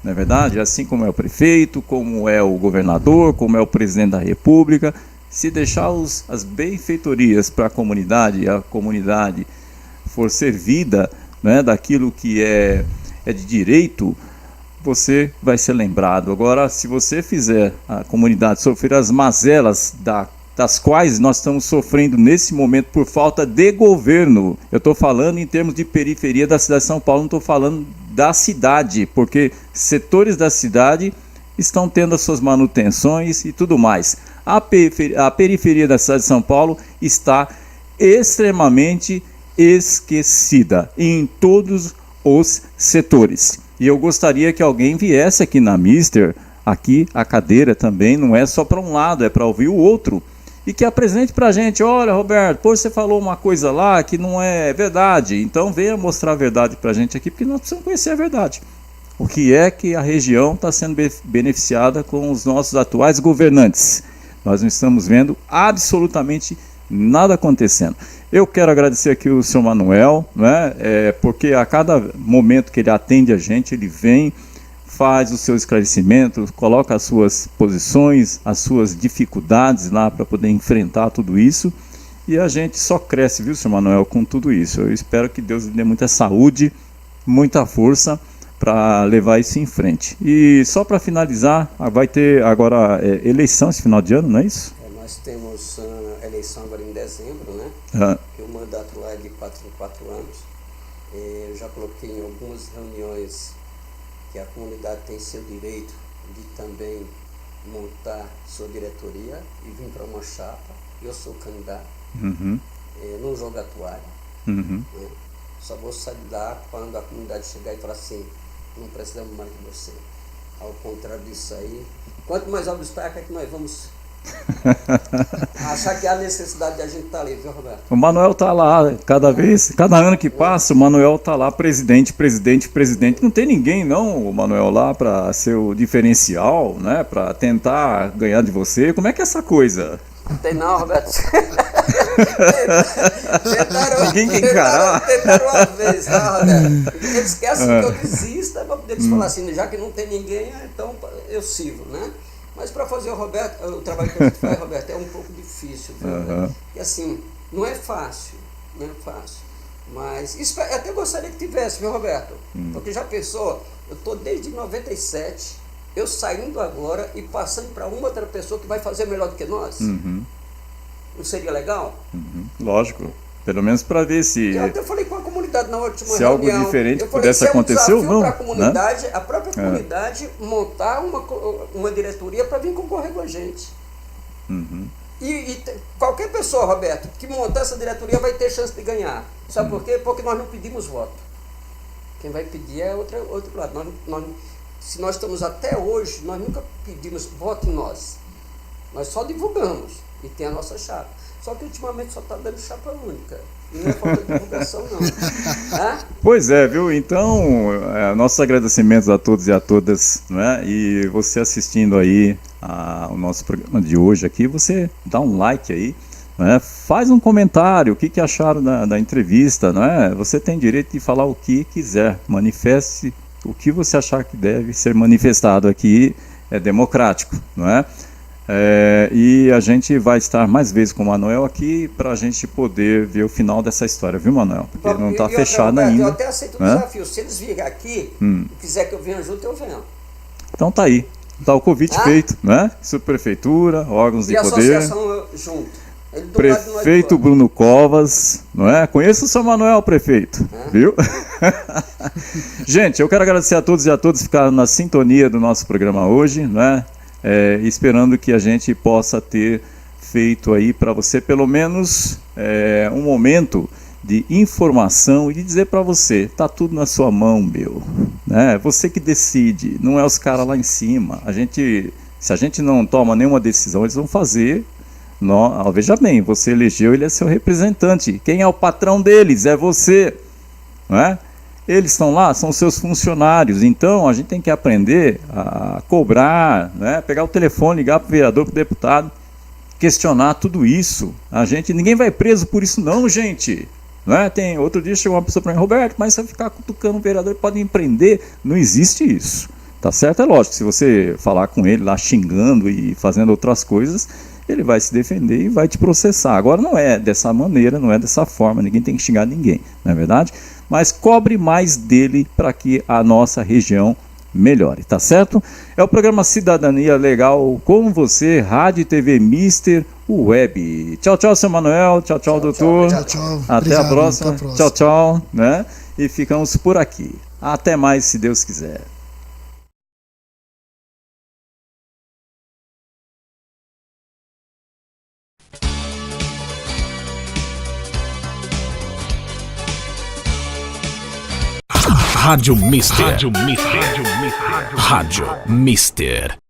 não é verdade? Assim como é o prefeito, como é o governador, como é o presidente da república. Se deixar as benfeitorias para a comunidade e a comunidade for servida, né, daquilo que é de direito, você vai ser lembrado. Agora, se você fizer a comunidade sofrer as mazelas das quais nós estamos sofrendo nesse momento por falta de governo, eu estou falando em termos de periferia da cidade de São Paulo, não estou falando da cidade, porque setores da cidade estão tendo as suas manutenções e tudo mais. A periferia da cidade de São Paulo está extremamente esquecida em todos os setores. E eu gostaria que alguém viesse aqui na Mister, aqui a cadeira também não é só para um lado, é para ouvir o outro. E que apresente para a gente, olha, Roberto, pô, você falou uma coisa lá que não é verdade, então venha mostrar a verdade para a gente aqui, porque nós precisamos conhecer a verdade. O que é que a região está sendo beneficiada com os nossos atuais governantes? Nós não estamos vendo absolutamente nada acontecendo. Eu quero agradecer aqui o senhor Manuel, né, porque a cada momento que ele atende a gente, ele vem, faz o seu esclarecimento, coloca as suas posições, as suas dificuldades lá para poder enfrentar tudo isso, e a gente só cresce, viu, senhor Manuel, com tudo isso. Eu espero que Deus lhe dê muita saúde, muita força para levar isso em frente. E só para finalizar, vai ter agora eleição esse final de ano, não é isso? Nós temos eleição agora em dezembro, né? Que o mandato lá é de 4 em 4 anos. Eu já coloquei em algumas reuniões que a comunidade tem seu direito de também montar sua diretoria e vir para uma chapa. Eu sou candidato, não jogo a toalha. Né? Só vou sair lá quando a comunidade chegar e falar assim, não precisamos mais de você. Ao contrário disso aí, quanto mais obstáculo é que nós vamos achar que há necessidade de a gente estar ali, viu, Roberto? O Manuel está lá, cada ano que passa, o Manuel está lá, presidente. Não tem ninguém, não, o Manuel, lá para ser o diferencial, né? Para tentar ganhar de você. Como é que é essa coisa? Não tem não, Roberto. Ninguém quer encarar. Tentaram uma vez, tá, Roberto? Eles esquecem que eu desisto, para poder eles falar assim, já que não tem ninguém, então eu sirvo, né? Mas para fazer o trabalho que a gente faz, Roberto, é um pouco difícil, viu? E assim, não é fácil, mas isso eu até gostaria que tivesse, viu, Roberto? Porque já pensou, eu estou desde 97, eu saindo agora e passando para uma outra pessoa que vai fazer melhor do que nós. Não seria legal? Lógico. Pelo menos para ver se... Eu até falei com a comunidade na última reunião. Se algo diferente pudesse acontecer ou não. A comunidade, né? A própria comunidade montar uma diretoria para vir concorrer com a gente. Qualquer pessoa, Roberto, que montar essa diretoria vai ter chance de ganhar. Sabe por quê? Porque nós não pedimos voto. Quem vai pedir é outro lado. Se nós estamos até hoje, nós nunca pedimos voto em nós. Nós só divulgamos e tem a nossa chapa. Só que ultimamente só está dando chapa única. E não é falta de divulgação, não. Pois é, viu? Então, nossos agradecimentos a todos e a todas, né? E você assistindo aí ao nosso programa de hoje aqui, você dá um like aí, né? Faz um comentário, o que acharam da entrevista, né? Você tem direito de falar o que quiser, manifeste o que você achar que deve ser manifestado aqui, é democrático, não é? E a gente vai estar mais vezes com o Manuel aqui para a gente poder ver o final dessa história, viu, Manuel? Porque não está fechado ainda. Eu até aceito o desafio. Se eles virem aqui e quiser que eu venha junto, eu venho. Então tá aí. Tá o convite feito, né? Subprefeitura, órgãos de poder. Associação junto. Prefeito Bruno Covas, não é? Conheço o seu Manuel, prefeito, viu? Gente, eu quero agradecer a todos e a todas que ficaram na sintonia do nosso programa hoje, né? Esperando que a gente possa ter feito aí para você pelo menos um momento de informação e de dizer para você, tá tudo na sua mão, meu, né? Você que decide, não é os caras lá em cima. Se a gente não toma nenhuma decisão, eles vão fazer. Veja bem, você elegeu, ele é seu representante. Quem é o patrão deles? É você, não é? Eles estão lá, são seus funcionários. Então a gente tem que aprender a cobrar, né? Pegar o telefone, ligar para o vereador, para o deputado, questionar tudo isso. Ninguém vai preso por isso não, gente. Não é? Outro dia chegou uma pessoa para mim, Roberto, mas você vai ficar cutucando o vereador, pode empreender. Não existe isso, tá certo? É lógico, se você falar com ele lá xingando e fazendo outras coisas, ele vai se defender e vai te processar. Agora não é dessa maneira, não é dessa forma, ninguém tem que xingar ninguém, não é verdade? Mas cobre mais dele para que a nossa região melhore, tá certo? É o programa Cidadania Legal com você, Rádio e TV Mister Web. Tchau, tchau, seu Manuel. Tchau, tchau, doutor. Tchau, tchau. Até a próxima. Tchau, tchau, né? E ficamos por aqui. Até mais, se Deus quiser. Rádio Mister. Rádio Mister. Rádio Mister.